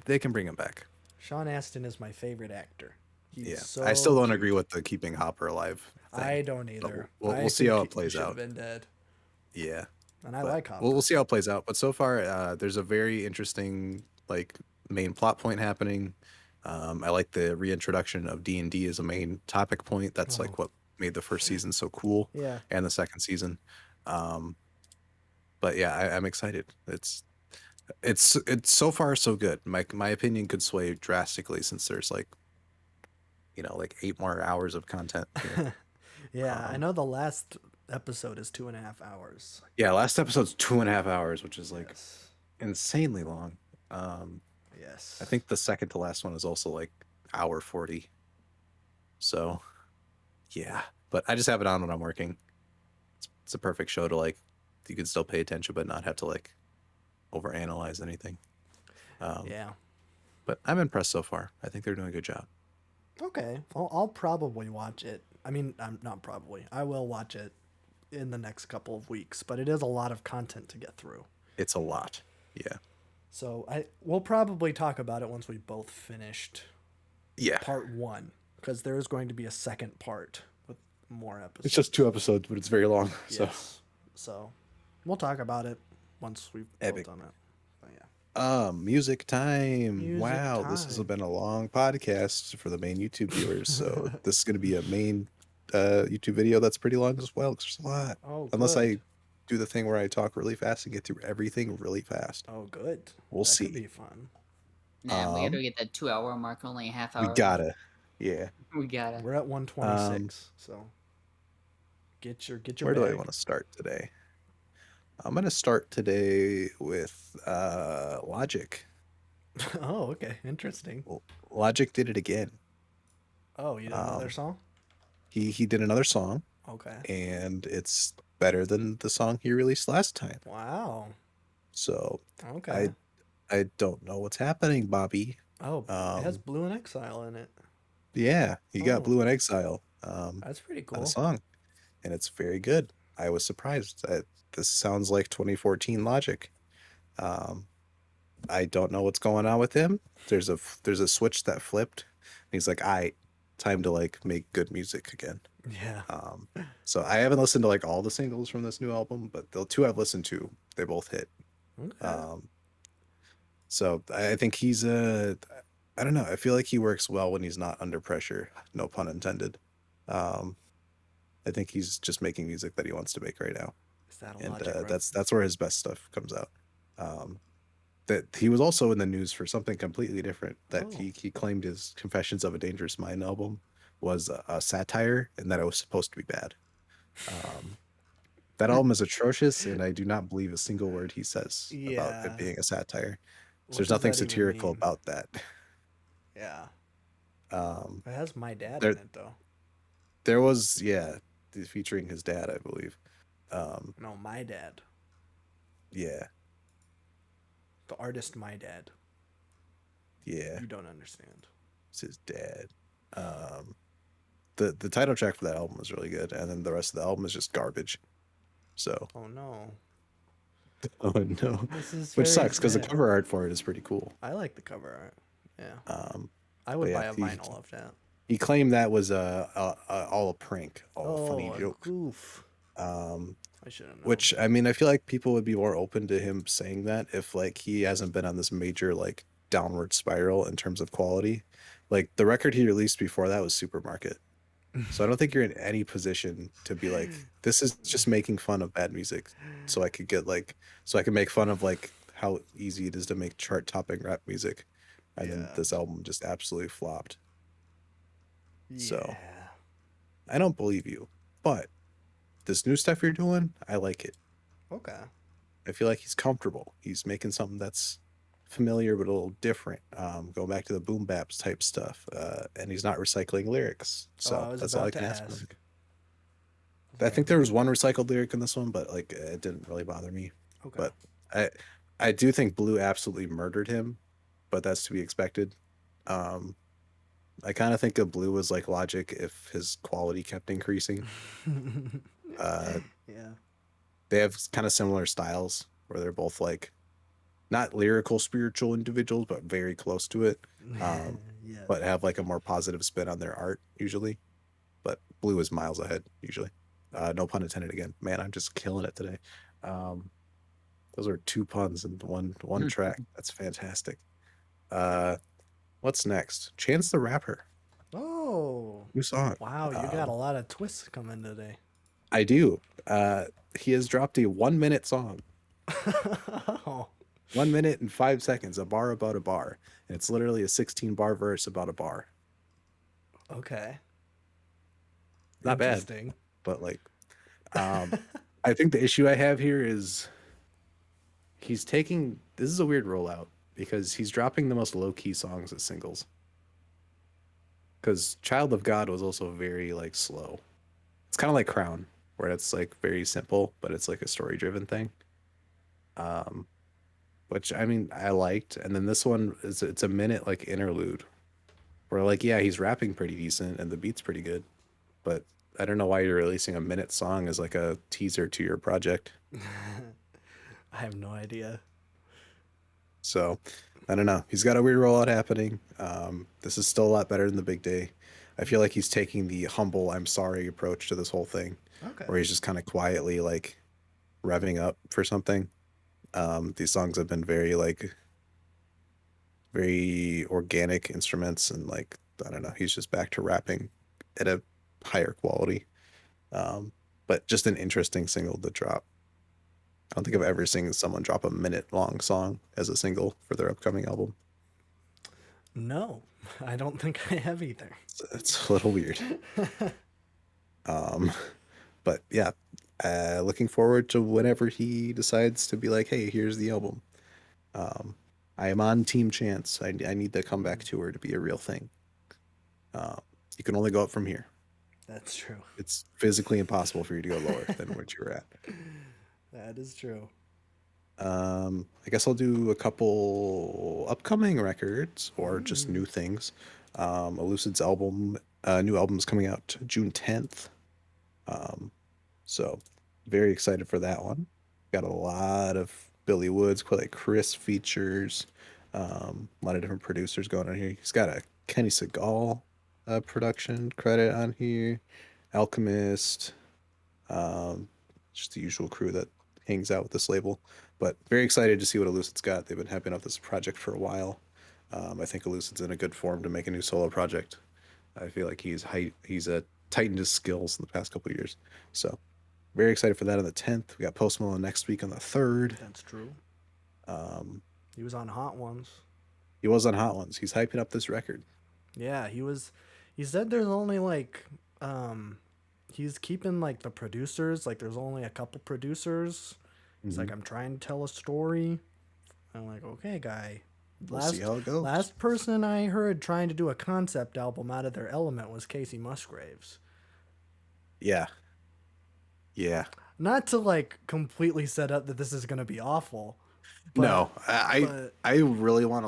they can bring him back. Sean Astin is my favorite actor. He's Yeah, so I still don't cute. agree with the keeping Hopper alive thing. I don't But either. we'll see how it plays He should have out. been dead. Yeah, And I but like Hopper. we'll see how it plays out. But so far, there's a very interesting like main plot point happening. I like the reintroduction of D&D as a main topic point. That's Oh. like what made the first season so cool, Yeah. and the second season. But yeah, I'm excited. It's so far so good. My opinion could sway drastically since there's like 8 more hours of content here. Yeah, I know the last episode is 2.5 hours. Yeah, last episode's 2.5 hours, which is like Yes. insanely long. Um, Yes. I think the second to last one is also like hour 40. So yeah, but I just have it on when I'm working. It's a perfect show to like, you can still pay attention but not have to like overanalyze anything. Yeah. But I'm impressed so far. I think they're doing a good job. Okay. I'll probably watch it. I mean, I'm not probably. I will watch it in the next couple of weeks, but it is a lot of content to get through. It's a lot. Yeah. So we'll probably talk about it once we both finished Yeah. part 1, because there is going to be a second part with more episodes. It's just 2 episodes, but it's very long. So Yes. So we'll talk about it once we've Epic. both done it. But yeah. Music time. Music Wow, this has time. been a long podcast for the main YouTube viewers. So this is going to be a main YouTube video that's pretty long as well, 'cause there's a lot. Oh, Unless good. I do the thing where I talk really fast and get through everything really fast. Oh, good. We'll That see. could be fun. Man, we gotta Um, get that 2 hour mark, only a half hour. We left. gotta. Yeah. We gotta. We're at 126, so get your Where do I bag. want to start today? I'm going to start today with Logic. Oh, okay. Interesting. Logic did it again. Oh, you did another Um, song? He did another song, Okay. and it's better than the song he released last time. Wow. So Okay. I don't know what's happening, Bobby. Oh, it has Um, Blue and Exile in it. yeah, he got Oh. Blue in Exile That's pretty on cool. a song, and it's very good. I was surprised that this sounds like 2014 Logic. Um, I don't know what's going on with him. There's a switch that flipped. And he's like, time to like make good music again. Yeah. So I haven't listened to like all the singles from this new album, but the 2 I've listened to, they both hit. Okay. So I think he's I don't know. I feel like he works well when he's not under pressure. No pun intended. I think he's just making music that he wants to make right now, Is that a and Logic rep? that's where his best stuff comes out. That he was also in the news for something completely different. That Oh. he claimed his Confessions of a Dangerous Mind album was a satire, and that it was supposed to be bad. That album is atrocious, and I do not believe a single word he says about Yeah. it being a satire. What So there's does nothing that even satirical mean? about that. Yeah. Um, It has my dad there- in it, though. there was, featuring his dad, I believe. No, my dad. Yeah, The artist, my dad. yeah, You don't understand. it's his dad. The title track for that album was really good, and then the rest of the album is just garbage. So, Oh, no. oh no, This is which very sucks because the sad. cover art for it is pretty cool. I like the cover art. Yeah. Um, I would but buy yeah, a he- vinyl of that. he claimed that was all a prank, all a funny a joke. goof. Um, I should have known. Which, I mean, I feel like people would be more open to him saying that if like he hasn't been on this major like downward spiral in terms of quality. Like the record he released before that was Supermarket. So I don't think you're in any position to be like, this is just making fun of bad music. So I could get like, so I can make fun of like how easy it is to make chart topping rap music. And then Yeah. this album just absolutely flopped. So Yeah. I don't believe you. But this new stuff you're doing, I like it. Okay. I feel like he's comfortable. He's making something that's familiar but a little different. Going back to the boom baps type stuff. And he's not recycling lyrics. Oh, I So was that's all I about can to ask for. ask. I think there was one recycled lyric in this one, but like it didn't really bother me. Okay. But I I do think Blue absolutely murdered him, but that's to be expected. Um, I kind of think of Blue was like Logic if his quality kept increasing. Uh, Yeah. they have kind of similar styles where they're both like not lyrical spiritual individuals, but very close to it. Yeah. But have like a more positive spin on their art usually. But Blue is miles ahead usually. No pun intended again. Man, I'm just killing it today. Um, those are two puns in one track. That's fantastic. Uh, what's next? Chance the Rapper. Oh. New song. Wow, you got a lot of twists coming today. I do. He has dropped a 1 minute song. Oh. 1 minute and 5 seconds, a bar about a bar. And it's literally a 16 bar verse about a bar. Okay. Not bad, Interesting. but like, I think the issue I have here is this is a weird rollout because he's dropping the most low key songs as singles. Because Child of God was also very like slow. It's kind of like Crown, where it's like very simple, but it's like a story driven thing. Um, which I mean I liked. And then this one is it's a minute like interlude where like yeah, he's rapping pretty decent and the beat's pretty good. But I don't know why you're releasing a minute song as like a teaser to your project. I have no idea. So I don't know. He's got a weird rollout happening. This is still a lot better than the big day. I feel like he's taking the humble "I'm sorry" approach to this whole thing, Okay. where he's just kind of quietly like revving up for something. These songs have been very organic instruments and like I don't know. He's just back to rapping at a higher quality. But just an interesting single to drop. I don't think I've ever seen someone drop a minute long song as a single for their upcoming album. No, I don't think I have either. It's a little weird. Um, but yeah, looking forward to whenever he decides to be like, hey, here's the album. Um, I am on Team Chance. I need the comeback tour to be a real thing. You can only go up from here. That's true. It's physically impossible for you to go lower than what you're at. That is true. I guess I'll do a couple upcoming records or just new things. Elucid's new album is coming out June 10th. So very excited for that one. Got a lot of Billy Woods, quite like Chris features, a lot of different producers going on here. He's got a Kenny Segal production credit on here, Alchemist, um, just the usual crew that hangs out with this label. But very excited to see what Elucid's got. They've been hyping up this project for a while. I think Elucid's in a good form to make a new solo project. I feel like he's tightened his skills in the past couple of years. So very excited for that on the 10th. We got Post Malone next week on the 3rd. That's true. Um, He was on Hot Ones. he was on Hot Ones. He's hyping up this record. Yeah, he was. He said there's only like, he's keeping like the producers. Like there's only a couple producers. He's like, I'm trying to tell a story. I'm like, okay, guy. We'll see how it goes. Last person I heard trying to do a concept album out of their element was Casey Musgraves. Yeah. Yeah. Not to like completely set up that this is gonna be awful. No, but- I really want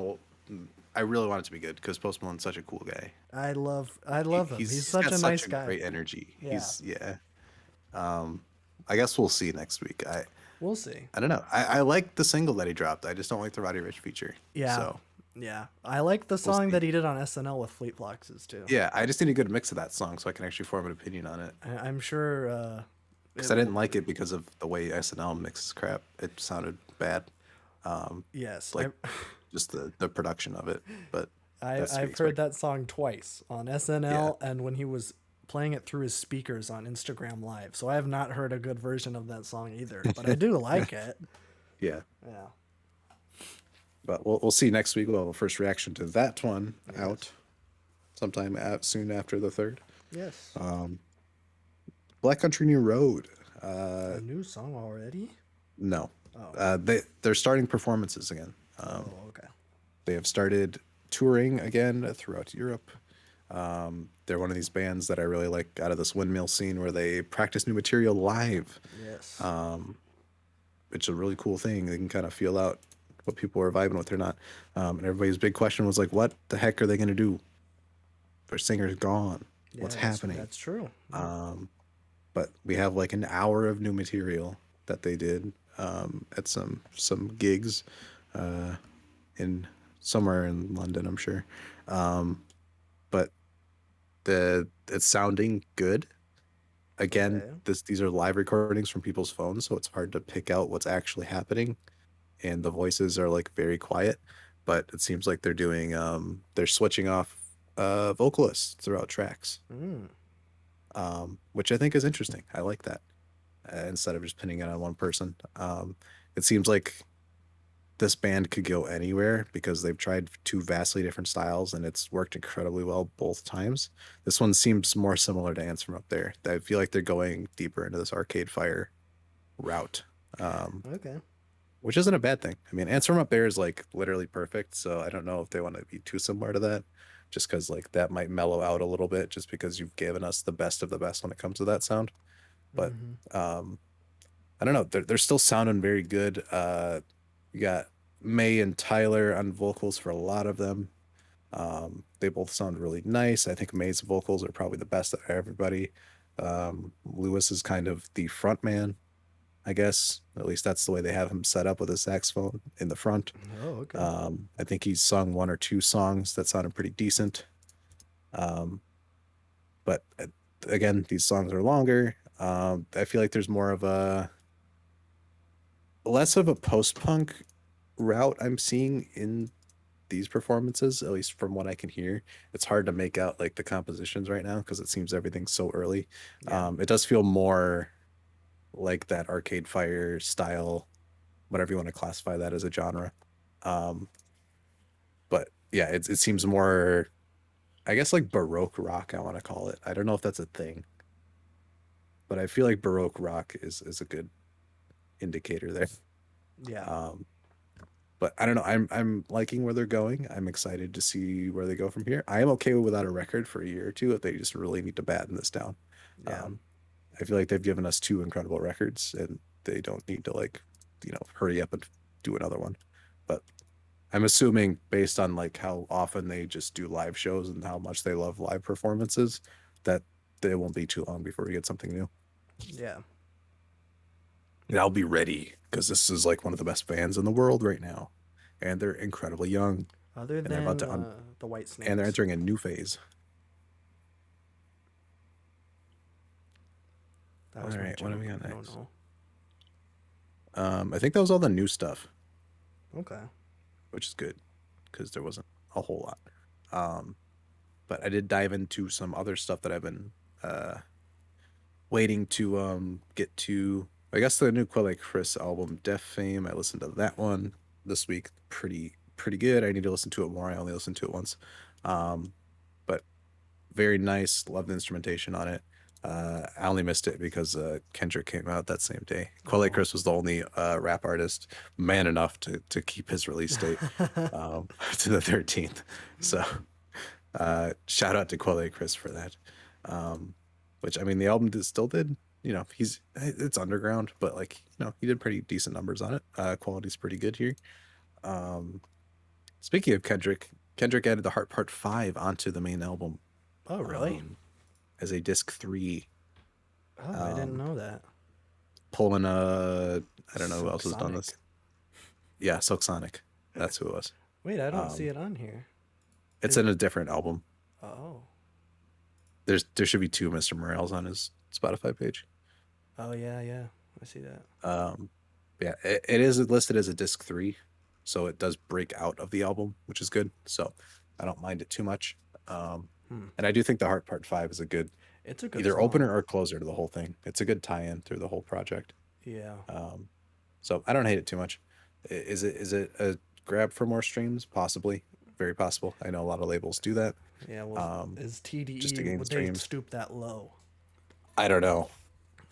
it to be good because Post Malone's such a cool guy. I love him. He's such got a nice guy. Great energy. Yeah. I guess we'll see next week. We'll see. I don't know. I like the single that he dropped. I just don't like the Roddy Ricch feature. Yeah. So Yeah. I like the song see. that he did on SNL with Fleet Foxes too. yeah, I just need a good mix of that song so I can actually form an opinion on it. I'm sure. Because I didn't like it because of the way SNL mixes crap. It sounded bad. Yes. Like just the production of it. But that's to be I've heard that song twice on SNL and when he was playing it through his speakers on Instagram Live. So I have not heard a good version of that song either, but I do like it. Yeah. Yeah. But we'll see next week. We'll have a first reaction to that one out sometime soon after the 3rd. Yes. Black Country New Road. A new song already? No. Oh. They're starting performances again. Oh, okay. They have started touring again throughout Europe. They're one of these bands that I really like out of this windmill scene where they practice new material live. Yes. It's a really cool thing. They can kind of feel out what people are vibing with or not. And everybody's big question was like, what the heck are they going to do? Their singer's gone. What's happening? That's true. But we have like an hour of new material that they did at some gigs in somewhere in London, I'm sure. But it's sounding good. Again, Okay. these are live recordings from people's phones, so it's hard to pick out what's actually happening, and the voices are like very quiet. But it seems like they're switching off vocalists throughout tracks, which I think is interesting. I like that instead of just pinning it on one person. It seems like this band could go anywhere because they've tried two vastly different styles and it's worked incredibly well both times. This one seems more similar to Ants from Up There. I feel like they're going deeper into this Arcade Fire route, Okay. which isn't a bad thing. I mean, Ants from Up There is like literally perfect, so I don't know if they want to be too similar to that, just because like that might mellow out a little bit, just because you've given us the best of the best when it comes to that sound. But I don't know. They're still sounding very good. You got May and Tyler on vocals for a lot of them. They both sound really nice. I think May's vocals are probably the best of everybody. Lewis is kind of the front man, I guess. At least that's the way they have him set up with his saxophone in the front. Oh, okay. I think he's sung one or two songs that sounded pretty decent. But again, these songs are longer. I feel like there's more of less of a post-punk route I'm seeing in these performances, at least from what I can hear. It's hard to make out like the compositions right now because it seems everything's so early. It does feel more like that Arcade Fire style, whatever you want to classify that as a genre. But yeah, it seems more, I guess, like Baroque rock, I want to call it. I don't know if that's a thing, but I feel like Baroque rock is a good indicator there. Yeah. But I don't know. I'm liking where they're going. I'm excited to see where they go from here. I am okay without a record for a year or two if they just really need to batten this down. Yeah. I feel like they've given us two incredible records and they don't need to hurry up and do another one. But I'm assuming based on like how often they just do live shows and how much they love live performances that it won't be too long before we get something new. Yeah. And I'll be ready because this is like one of the best bands in the world right now, and they're incredibly young. Other they're than about to the White Snakes. and they're entering a new phase. That was all my right, what do joke. we got I next? don't know. I think that was all the new stuff, Okay. which is good because there wasn't a whole lot. But I did dive into some other stuff that I've been waiting to get to. I guess the new Quelle Chris album, Deaf Fame. I listened to that one this week. Pretty good. I need to listen to it more. I only listened to it once. But very nice. Love the instrumentation on it. I only missed it because Kendrick came out that same day. Quelle Chris was the only rap artist man enough to keep his release date to the 13th. So shout out to Quelle Chris for that. Which, I mean, the album still did, it's underground, but like, he did pretty decent numbers on it. Quality's pretty good here. Speaking of Kendrick added the Heart Part 5 onto the main album. Oh, really? As a disc 3. Oh, I didn't know that. Pulling I don't know who else has done Sonic. this. Yeah, Silk Sonic. That's who it was. Wait, I don't see it on here. It's in a different album. Oh. There should be 2 Mr. Morales on his Spotify page. Oh, yeah. I see that. Yeah, it is listed as a disc 3, so it does break out of the album, which is good. So I don't mind it too much. And I do think the Heart Part 5 is a good It's a good either song. opener or closer to the whole thing. It's a good tie-in through the whole project. Yeah. So I don't hate it too much. Is it a grab for more streams? Possibly, very possible. I know a lot of labels do that. Yeah. Well, is Just to TDE, gain would they streams. stoop that low? I don't know.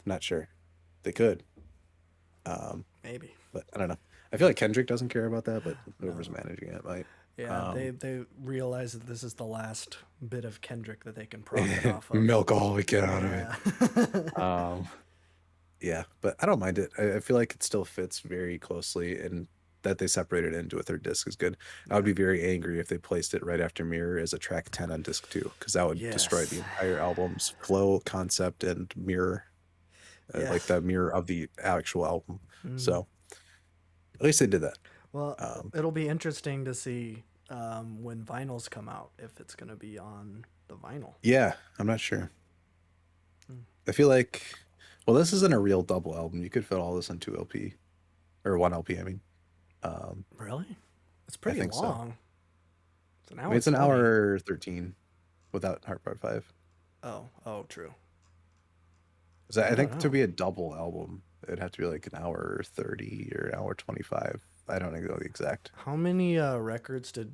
Not sure. They could, Maybe. but I don't know. I feel like Kendrick doesn't care about that, but whoever's managing it might. Yeah, they realize that this is the last bit of Kendrick that they can profit off of. Milk all we can out of Yeah. it. Yeah, but I don't mind it. I feel like it still fits very closely, and that they separated it into a third disc is good. I would be very angry if they placed it right after Mirror as a track 10 on disc 2, because that would destroy the Yes. entire album's flow, concept, and mirror, Yeah. like the mirror of the actual album. Mhm. So at least they did that. Well, it'll be interesting to see when vinyls come out, if it's going to be on the vinyl. Yeah, I'm not sure. I feel like, well, this isn't a real double album. You could fit all this on 2 LP, or 1 LP, I mean. Really? It's pretty think so. long. It's an I hour. mean, it's an 20. hour 13 without Heart Part 5. Oh, true. I think know. to be a double album, it'd have to be like an hour 30 or an hour 25. I don't know the exact. How many records did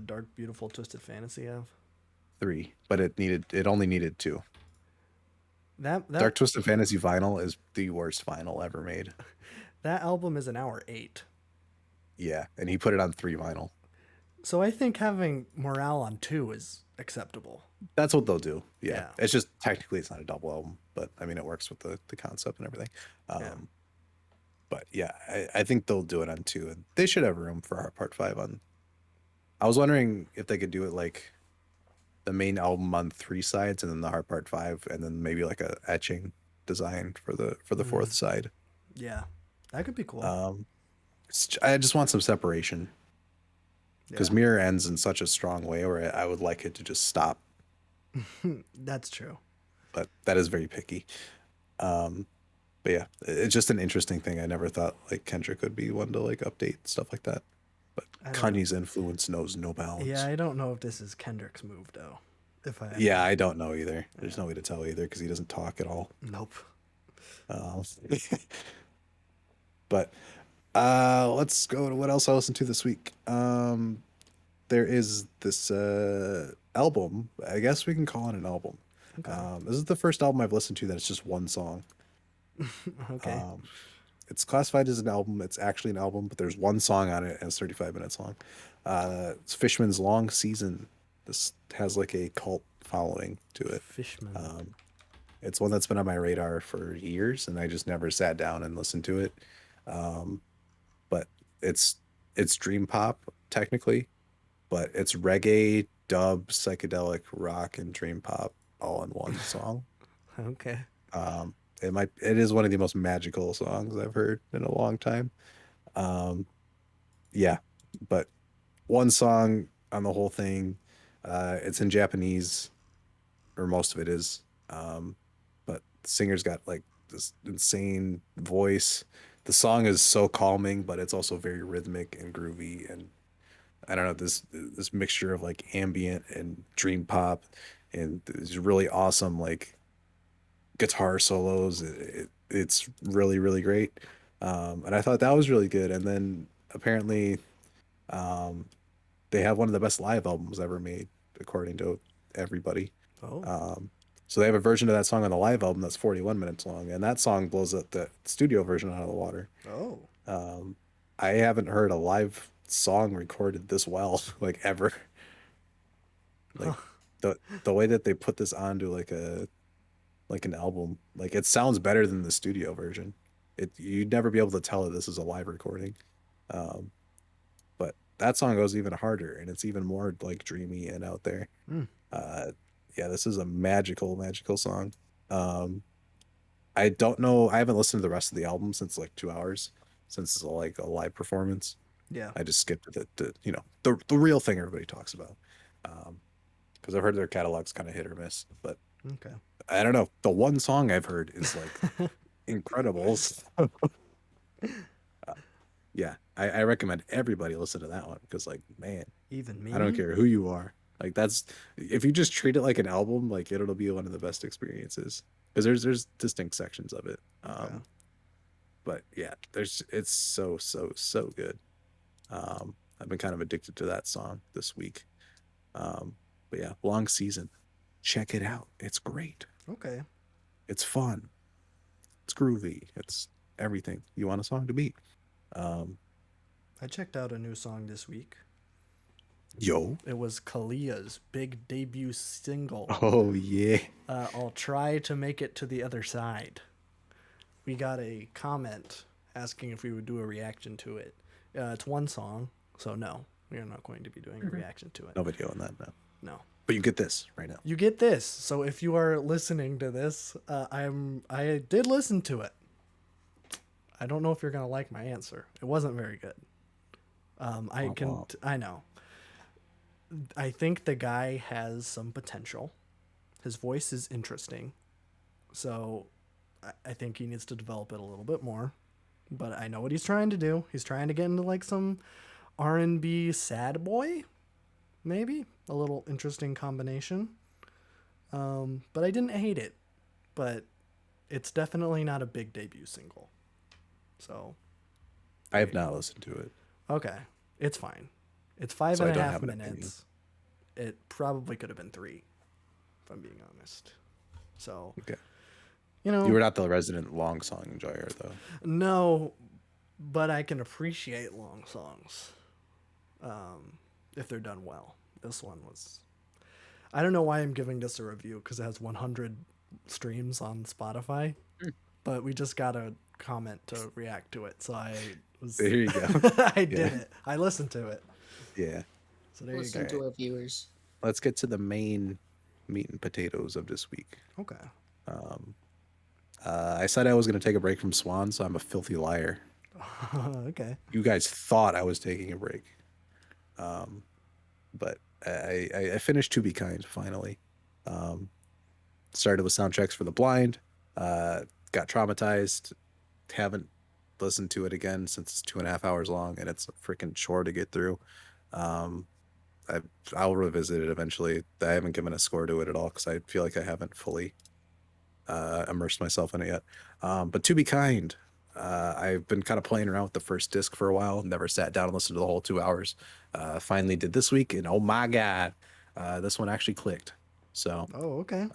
Dark Beautiful Twisted Fantasy have? 3, but it only needed 2. That Dark Twisted Fantasy vinyl is the worst vinyl ever made. that album is an hour 8. Yeah, and he put it on 3 vinyl. So I think having Morale on 2 is acceptable. That's what they'll do. Yeah. Yeah. It's just technically it's not a double album, but I mean it works with the concept and everything. But yeah, I think they'll do it on 2, and they should have room for Heart Part 5 on. I was wondering if they could do it like the main album on 3 sides and then the Heart Part 5 and then maybe like a etching design for the 4th side. Yeah, that could be cool. I just want some separation, because Yeah. Mirror ends in such a strong way where I would like it to just stop, That's true. but that is very picky. But yeah, it's just an interesting thing. I never thought like Kendrick would be one to like update stuff like that, but I don't Kanye's influence knows no bounds. Yeah, I don't know if this is Kendrick's move though. Yeah, I don't know either. There's no way to tell either because he doesn't talk at all. Nope. But let's go to what else I listened to this week. There is this album. I guess we can call it an album. Okay. This is the first album I've listened to that it's just one song. Okay. It's classified as an album. It's actually an album, but there's one song on it and it's 35 minutes long. It's Fishman's Long Season. This has like a cult following to it. Fishman. It's one that's been on my radar for years, and I just never sat down and listened to it. But it's dream pop technically, but it's reggae, dub, psychedelic, rock, and dream pop all in one song. Okay. It is one of the most magical songs I've heard in a long time. Yeah, but one song on the whole thing. It's in Japanese, or most of it is. But the singer's got like this insane voice. The song is so calming, but it's also very rhythmic and groovy, and I don't know, this mixture of like ambient and dream pop, and these really awesome like guitar solos. It's really, really great. And I thought that was really good. And then apparently they have one of the best live albums ever made, according to everybody. Oh. So they have a version of that song on the live album that's 41 minutes long, and that song blows up the studio version out of the water. Oh. I haven't heard a live song recorded this well, like ever. Like the way that they put this onto like an album, like it sounds better than the studio version. You'd never be able to tell that this is a live recording. But that song goes even harder, and it's even more like dreamy and out there. Yeah, this is a magical song. I don't know, I haven't listened to the rest of the album since like 2 hours, since it's like a live performance. Yeah. I just skipped the the real thing everybody talks about, because I've heard their catalog's kind of hit or miss, but Okay. I don't know. The one song I've heard is like incredible. Yeah, I recommend everybody listen to that one, because like, man, Even me. I don't care who you are. Like that's if you just treat it like an album, like it'll be one of the best experiences because there's distinct sections of it. Okay. But yeah, there's it's so good. I've been kind of addicted to that song this week. But yeah, long season. Check it out. It's great. Okay. It's fun. It's groovy. It's everything you want a song to be. Um, I checked out a new song this week. yo. It was Kalia's big debut single. Oh yeah. I'll try to make it to the other side. We got a comment asking if we would do a reaction to it. It's one song, so no, we are not going to be doing a reaction to it. No video on that, no. No. But you get this right now. You get this. So if you are listening to this, I did listen to it. I don't know if you're gonna like my answer. It wasn't very good. I know. I think the guy has some potential. His voice is interesting, so I think he needs to develop it a little bit more. But I know what he's trying to do. He's trying to get into like some R&B sad boy, maybe a little interesting combination. But I didn't hate it. But it's definitely not a big debut single. So I have not listened to it. okay, it's fine. It's five So and I a don't half have an opinion. minutes. It probably could have been 3, if I'm being honest. So Okay. you know, You were not the resident long song enjoyer though. no, but I can appreciate long songs if they're done well. This one was. I don't know why I'm giving this a review because it has 100 streams on Spotify, but we just got a comment to react to it, so I was. There you go. I did it. I listened to it. Yeah. So there you Listen go. to our viewers. Let's get to the main meat and potatoes of this week. Okay. I said I was going to take a break from Swan, so I'm a filthy liar. Okay. You guys thought I was taking a break. But I finished To Be Kind finally. Started with soundtracks for the blind. Got traumatized. Haven't listened to it again since it's 2.5 hours long, and it's a freaking chore to get through. I'll revisit it eventually. I haven't given a score to it at all because I feel like I haven't fully immersed myself in it yet. But To Be Kind, I've been kind of playing around with the first disc for a while. Never sat down and listened to the whole 2 hours. Finally did this week, and oh my god, this one actually clicked. So, Oh, okay.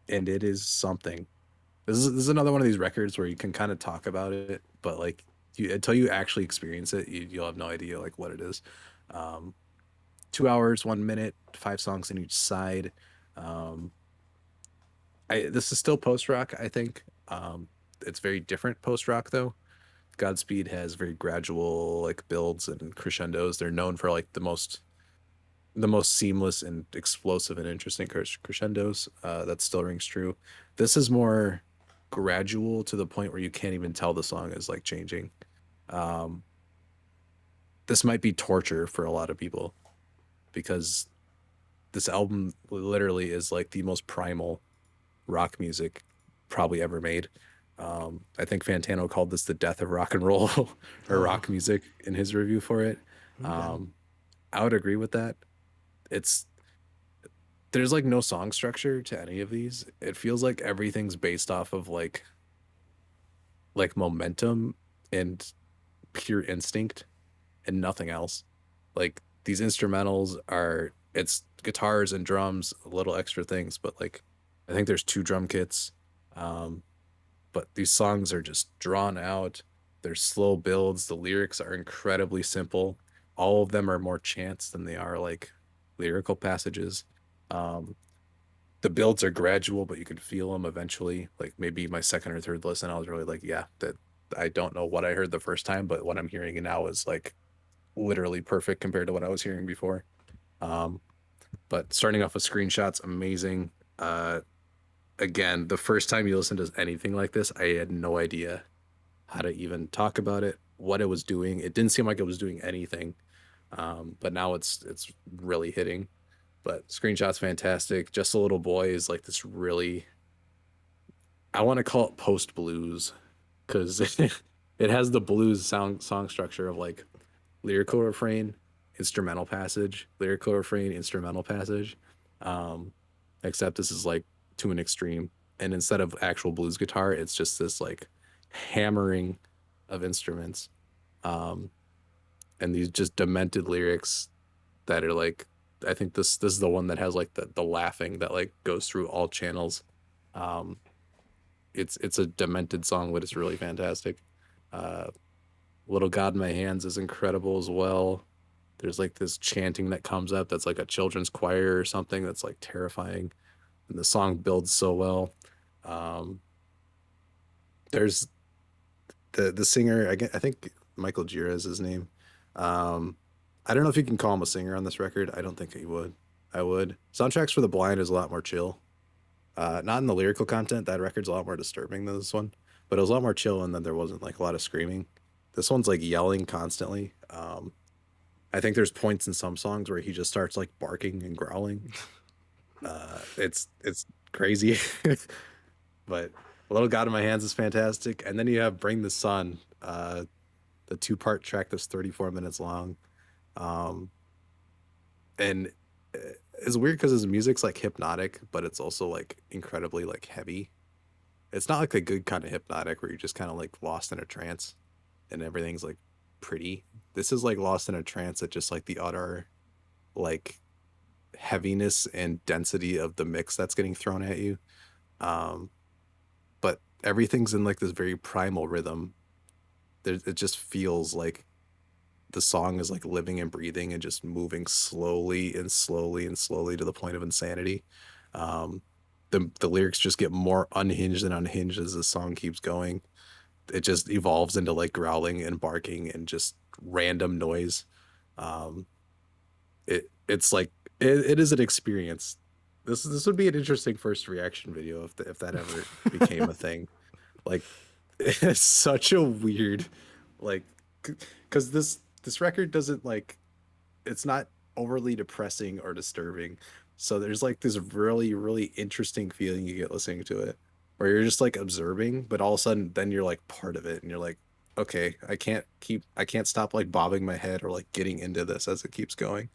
and it is something. This is another one of these records where you can kind of talk about it, but like until you actually experience it, you'll have no idea like what it is. 2 hours, 1 minute, 5 songs in each side. This is still post rock, I think. It's very different post rock though. Godspeed has very gradual like builds and crescendos. They're known for like the most seamless and explosive and interesting crescendos. That still rings true. This is more gradual to the point where you can't even tell the song is like changing. This might be torture for a lot of people because this album literally is like the most primal rock music probably ever made. I think Fantano called this the death of rock and roll or rock music in his review for it. I would agree with that. There's like no song structure to any of these. It feels like everything's based off of like momentum and pure instinct and nothing else. Like these instrumentals it's guitars and drums, a little extra things, but like I think there's 2 drum kits. But these songs are just drawn out. They're slow builds. The lyrics are incredibly simple. All of them are more chants than they are like lyrical passages. The builds are gradual, but you can feel them eventually. Like maybe my second or third listen, I was really like, yeah, that I don't know what I heard the first time, but what I'm hearing now is like literally perfect compared to what I was hearing before. But starting off with screenshots, amazing. Again, the first time you listen to anything like this, I had no idea how to even talk about it, what it was doing. It didn't seem like it was doing anything. But now it's really hitting. But screenshots fantastic. Just a Little Boy is like this really, I want to call it post blues because it has the blues song structure of like lyrical refrain, instrumental passage, lyrical refrain, instrumental passage. Um, except this is like to an extreme. And instead of actual blues guitar, it's just this like hammering of instruments. Um, and these just demented lyrics that are like, I think this is the one that has like the laughing that like goes through all channels. Um, it's a demented song, but it's really fantastic. Uh, Little God in My Hands is incredible as well. There's like this chanting that comes up that's like a children's choir or something that's like terrifying, and the song builds so well. Um, there's the singer. I think Michael Gira is his name. Um, I don't know if you can call him a singer on this record. I don't think he would. I would. Soundtracks for the Blind is a lot more chill. Not in the lyrical content. That record's a lot more disturbing than this one, but it was a lot more chill, and then there wasn't like a lot of screaming. This one's like yelling constantly. I think there's points in some songs where he just starts like barking and growling. It's crazy, but Little God in My Hands is fantastic. And then you have Bring the Sun, the two-part track that's 34 minutes long. Um, and it's weird because his music's like hypnotic, but it's also like incredibly like heavy. It's not like a good kind of hypnotic where you're just kind of like lost in a trance and everything's like pretty. This is like lost in a trance at just like the utter like heaviness and density of the mix that's getting thrown at you. Um, but everything's in like this very primal rhythm. It just feels like the song is like living and breathing and just moving slowly and slowly and slowly to the point of insanity. Um, the lyrics just get more unhinged and unhinged as the song keeps going. It just evolves into like growling and barking and just random noise. Um, it's like it is an experience. This would be an interesting first reaction video if that ever became a thing. Like it's such a weird like because this record doesn't like it's not overly depressing or disturbing. So there's like this really interesting feeling you get listening to it where you're just like observing, but all of a sudden then you're like part of it and you're like, okay, I can't stop like bobbing my head or like getting into this as it keeps going.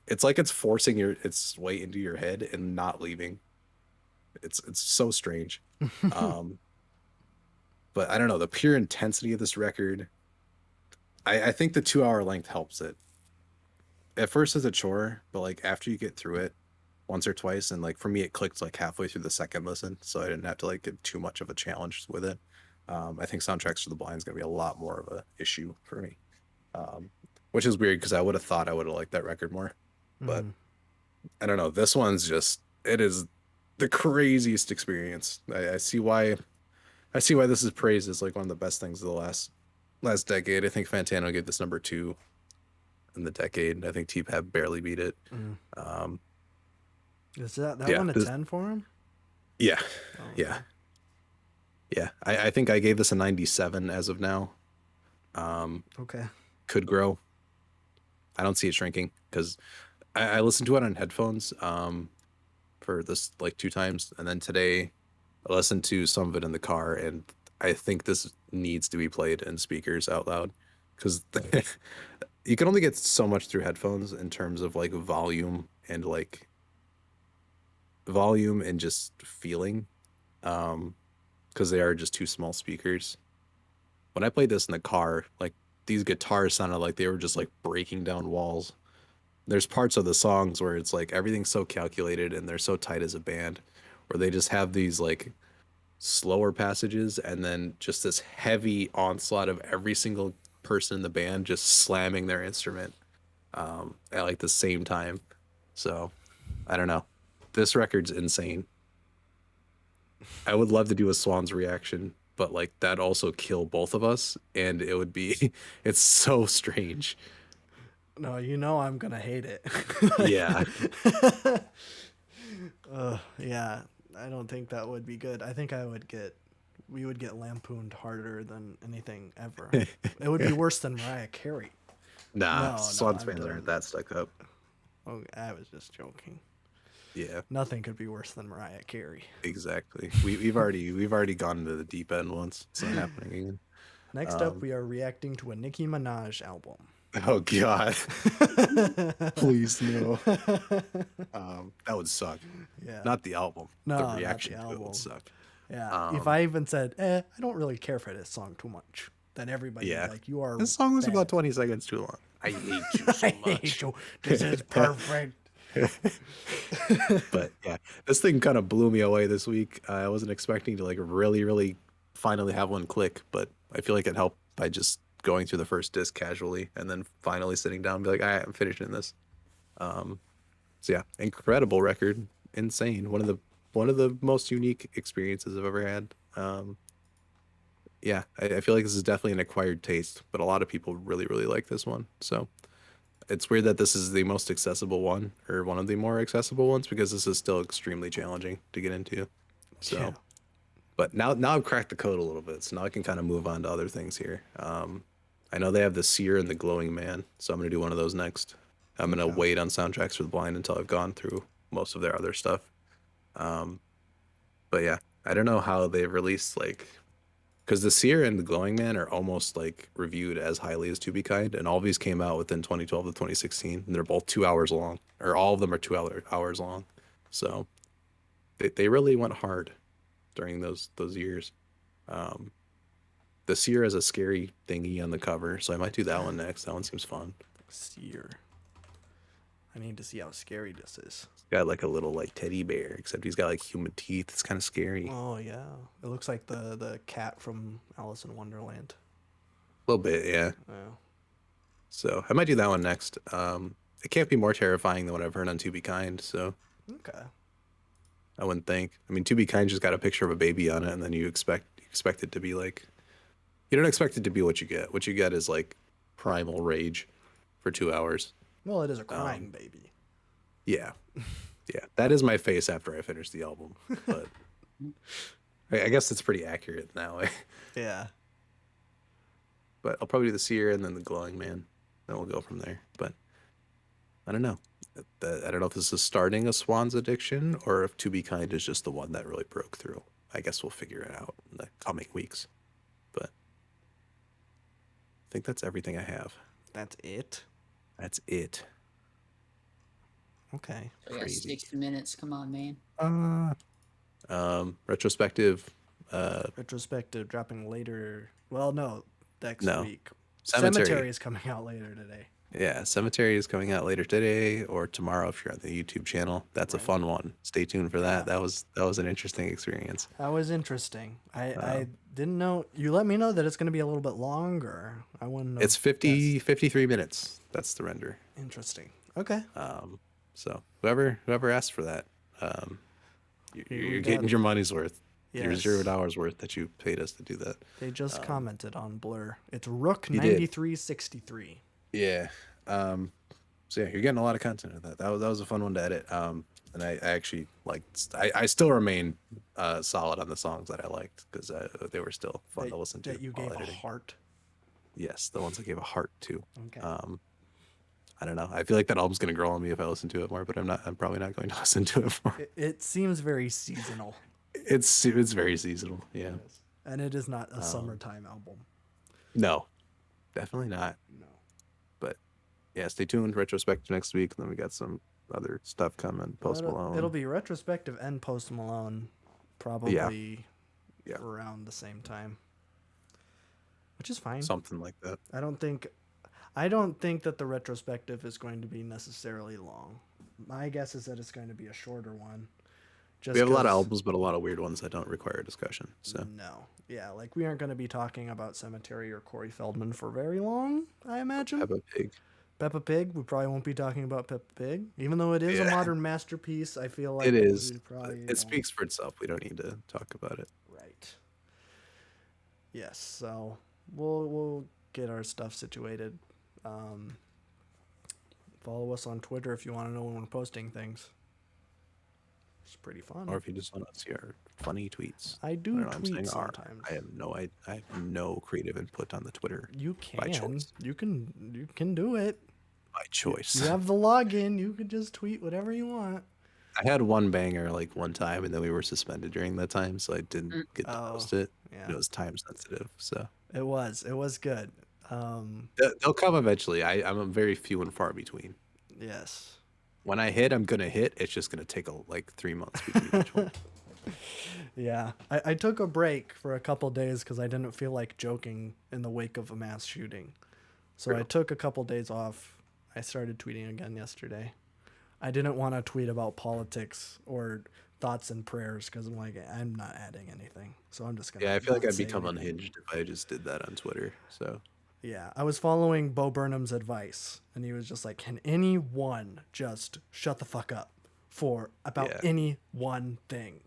It's like it's forcing its way into your head and not leaving. It's so strange. Um, but I don't know, the pure intensity of this record, I think the 2 hour length helps it. At first it's a chore, but like after you get through it once or twice, and like for me it clicked like halfway through the second listen, so I didn't have to like get too much of a challenge with it. I think Soundtracks for the Blind is gonna be a lot more of a issue for me. Which is weird because I would have thought I would have liked that record more. But I don't know. This one's just it is the craziest experience. I see why this is praised as like one of the best things of the last decade. I think Fantano gave this number 2 in the decade. I think T-Pab barely beat it. Is that yeah, one a 10 for him? Yeah. Oh, Yeah. Yeah. I think I gave this a 97 as of now. Okay. Could grow. I don't see it shrinking because I listened to it on headphones for this like 2 times, and then today I listened to some of it in the car, and I think this needs to be played in speakers out loud because you can only get so much through headphones in terms of like volume and just feeling, because they are just 2 small speakers. When I played this in the car, like these guitars sounded like they were just like breaking down walls. There's parts of the songs where it's like everything's so calculated and they're so tight as a band, where they just have these like slower passages and then just this heavy onslaught of every single person in the band just slamming their instrument at like the same time. So I don't know. This record's insane. I would love to do a Swans reaction, but like that also kill both of us, and it would be it's so strange. No, you know I'm gonna hate it. Yeah. Yeah, I don't think that would be good. I think we would get lampooned harder than anything ever. It would be worse than Mariah Carey. Nah, No, Swans I'm fans done. aren't that stuck up. Oh, I was just joking. Yeah, Nothing could be worse than Mariah Carey. exactly. We've already gone into the deep end once. It's not happening again. Next up, we are reacting to a Nicki Minaj album. Oh God, please no. That would suck. Yeah. Not the album. No, The not the reaction to it album. would suck. Yeah. If I even said, I don't really care for this song too much, then everybody would Yeah. be like, you are This song was bad. about 20 seconds too long. I hate you so I hate much. you. This is perfect. But yeah, this thing kind of blew me away this week. I wasn't expecting to like really finally have one click, but I feel like it helped by just going through the first disc casually and then finally sitting down and be like, all right, I'm finishing this. So yeah, incredible record, insane. One of the most unique experiences I've ever had. Yeah, I feel like this is definitely an acquired taste, but a lot of people really like this one. So it's weird that this is the most accessible one or one of the more accessible ones because this is still extremely challenging to get into. So, Yeah. but now I've cracked the code a little bit, so now I can kind of move on to other things here. I know they have the Seer and the Glowing Man, so I'm gonna do one of those next. I'm gonna wait on Soundtracks for the Blind until I've gone through most of their other stuff. But yeah, I don't know how they've released like, because the Seer and the Glowing Man are almost like reviewed as highly as To Be Kind, and all of these came out within 2012 to 2016, and they're both 2 hours long, or all of them are 2 hours long. So they really went hard during those years. The Seer has a scary thingy on the cover, so I might do that one next. That one seems fun. Seer. I need to see how scary this is. It's got like a little like teddy bear, except he's got like human teeth. It's kind of scary. Oh yeah, it looks like the cat from Alice in Wonderland. A little bit, yeah. Oh. So I might do that one next. It can't be more terrifying than what I've heard on To Be Kind, so Okay. I wouldn't think. I mean, To Be Kind just got a picture of a baby on it, and then you expect it to be like, you don't expect it to be what you get. What you get is like primal rage for 2 hours. Well, it is a crying baby. Yeah, yeah, that is my face after I finish the album. But I guess it's pretty accurate now. Yeah. But I'll probably do the Seer and then the Glowing Man. Then we'll go from there. But I don't know. I don't know if this is starting a Swan's addiction or if To Be Kind is just the one that really broke through. I guess we'll figure it out in the coming weeks. But I think that's everything I have. That's it. That's it. Okay. So we got Crazy. 60 minutes. Come on, man. Retrospective. Retrospective dropping later. Well, no, next No. week. Cemetery. is coming out later today. Yeah, Cemetery is coming out later today or tomorrow if you're on the YouTube channel. That's a fun one. Stay tuned for that. That was an interesting experience. That was interesting. I didn't know. You let me know that it's going to be a little bit longer. I wouldn't know. It's 53 minutes. That's the render. Interesting. Okay. So whoever asked for that, you're getting your money's worth. Your Yes. $0 worth that you paid us to do that. They just commented on Blur. It's Rook You did. 9363. Yeah. So yeah, you're getting a lot of content of that. That was a fun one to edit. And I actually liked. I still remain solid on the songs that I liked because they were still fun to listen to. That you while gave a editing. heart. Yes, the ones I gave a heart to. Okay. I don't know. I feel like that album's gonna grow on me if I listen to it more, but I'm not. I'm probably not going to listen to it more. It seems very seasonal. It's very seasonal. Yeah. And it is not a summertime album. No, definitely not. No. But yeah, stay tuned. Retrospective next week, and then we got some other stuff coming. Post Malone. It'll be retrospective and Post Malone probably Yeah. around the same time. Which is fine. Something like that. I don't think that the retrospective is going to be necessarily long. My guess is that it's going to be a shorter one. Just We have a lot of 'cause- albums, but a lot of weird ones that don't require discussion. So No. Yeah, like we aren't going to be talking about Cemetery or Corey Feldman for very long, I imagine. Peppa Pig. Peppa Pig, we probably won't be talking about Peppa Pig. Even though it is a Yeah. modern masterpiece, I feel like It is. we probably It don't- speaks for itself. We don't need to talk about it. Right. Yes, so we'll get our stuff situated. Follow us on Twitter if you want to know when we're posting things. It's pretty fun. Or if you just want to see our funny tweets. I do don't know why I'm tweet saying our. sometimes. I have no creative input on the Twitter. You by can. choice. You can do it. By choice. You have the login. You can just tweet whatever you want. I had one banger like one time, and then we were suspended during that time, so I didn't get to Oh, post it. yeah. And it was time sensitive, so It was good. They'll come eventually. I'm very few and far between. Yes. When I hit, I'm gonna hit. It's just gonna take like 3 months between each one. Yeah, I took a break for a couple days because I didn't feel like joking in the wake of a mass shooting. So I True. took a couple days off. I started tweeting again yesterday. I didn't want to tweet about politics or thoughts and prayers because I'm like, I'm not adding anything. So I'm just going Yeah, I to feel like not I'd say become anything. unhinged if I just did that on Twitter. So Yeah, I was following Bo Burnham's advice, and he was just like, "Can anyone just shut the fuck up for about yeah, any one thing?"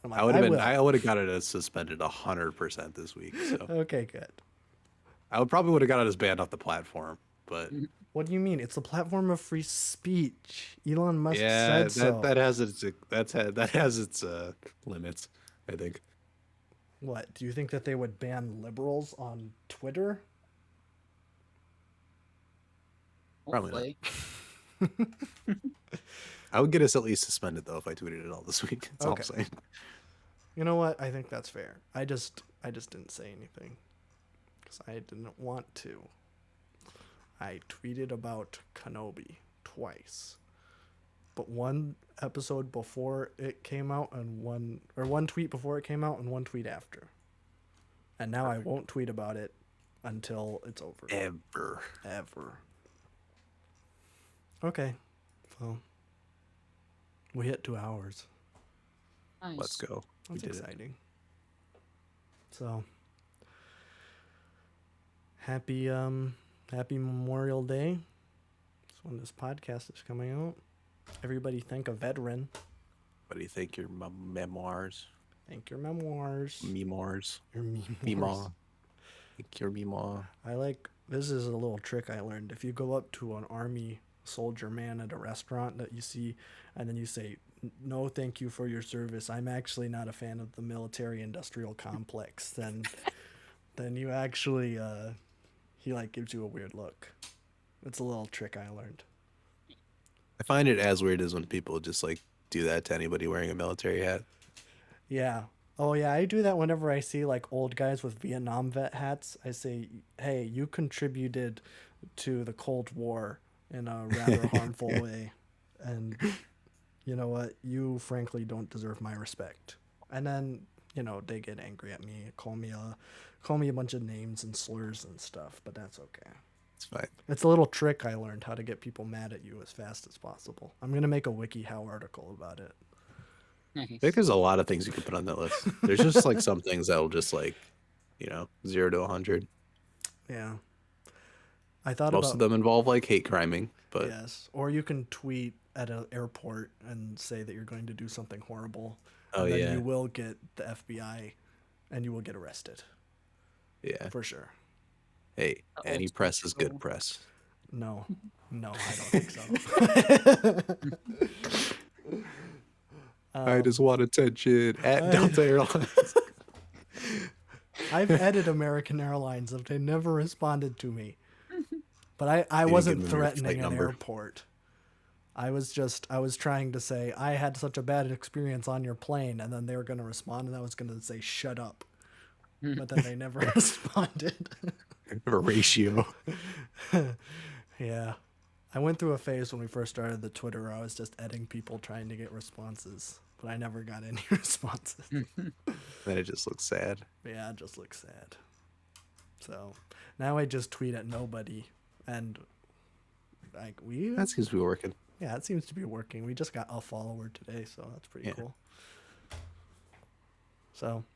I'm like, I would have "I been. will." I would have got it as suspended 100% this week. So Okay, good. I would have got it as banned off the platform. But What do you mean? It's the platform of free speech. Elon Musk yeah, said so. that has its that has its limits. I think. What? Do you think that they would ban liberals on Twitter? Probably not. Hopefully. I would get us at least suspended though if I tweeted it all this week. That's all I'm Okay. saying. You know what? I think that's fair. I just didn't say anything because I didn't want to. I tweeted about Kenobi twice, but one episode before it came out and one tweet before it came out and one tweet after. And now I won't tweet about it until it's over. Ever. Ever. Okay. Well, we hit 2 hours. Nice. Let's go. We That's did it. exciting. So, happy Memorial Day. That's when this podcast is coming out. Everybody thank a veteran. What do you think? Your memoirs? Thank your memoirs. Memoirs? Your memoirs. Memoir? Think your memoir? This is a little trick I learned. If you go up to an army soldier man at a restaurant that you see, and then you say, "No, thank you for your service. I'm actually not a fan of the military-industrial complex," then you actually, he like gives you a weird look. It's a little trick I learned. I find it as weird as when people just like do that to anybody wearing a military hat. Yeah. Oh yeah, I do that whenever I see like old guys with Vietnam vet hats. I say, "Hey, you contributed to the Cold War in a rather harmful way, and you know what? You frankly don't deserve my respect." And then, they get angry at me, call me a bunch of names and slurs and stuff, but that's okay. It's fine. It's a little trick I learned, how to get people mad at you as fast as possible. I'm going to make a WikiHow article about it. Nice. I think there's a lot of things you could put on that list. There's just like some things that'll just like, 0 to 100. Yeah. I thought Most about of them involve like hate criming, but yes, or you can tweet at an airport and say that you're going to do something horrible, oh and then yeah, you will get the FBI, and you will get arrested yeah. for sure. Hey, The any old press is good school. press. No, I don't think so. I just want attention at Delta Airlines. I've edited American Airlines, and they never responded to me. But I didn't wasn't give them your flight threatening an number. airport. I was trying to say, I had such a bad experience on your plane, and then they were going to respond, and I was going to say, shut up. But then they never responded. A ratio. Yeah. I went through a phase when we first started the Twitter where I was just editing people trying to get responses, but I never got any responses. Then it just looks sad. Yeah, it just looks sad. So now I just tweet at nobody, and like That seems to be working. yeah, it seems to be working. We just got a follower today, so that's pretty Yeah. cool. So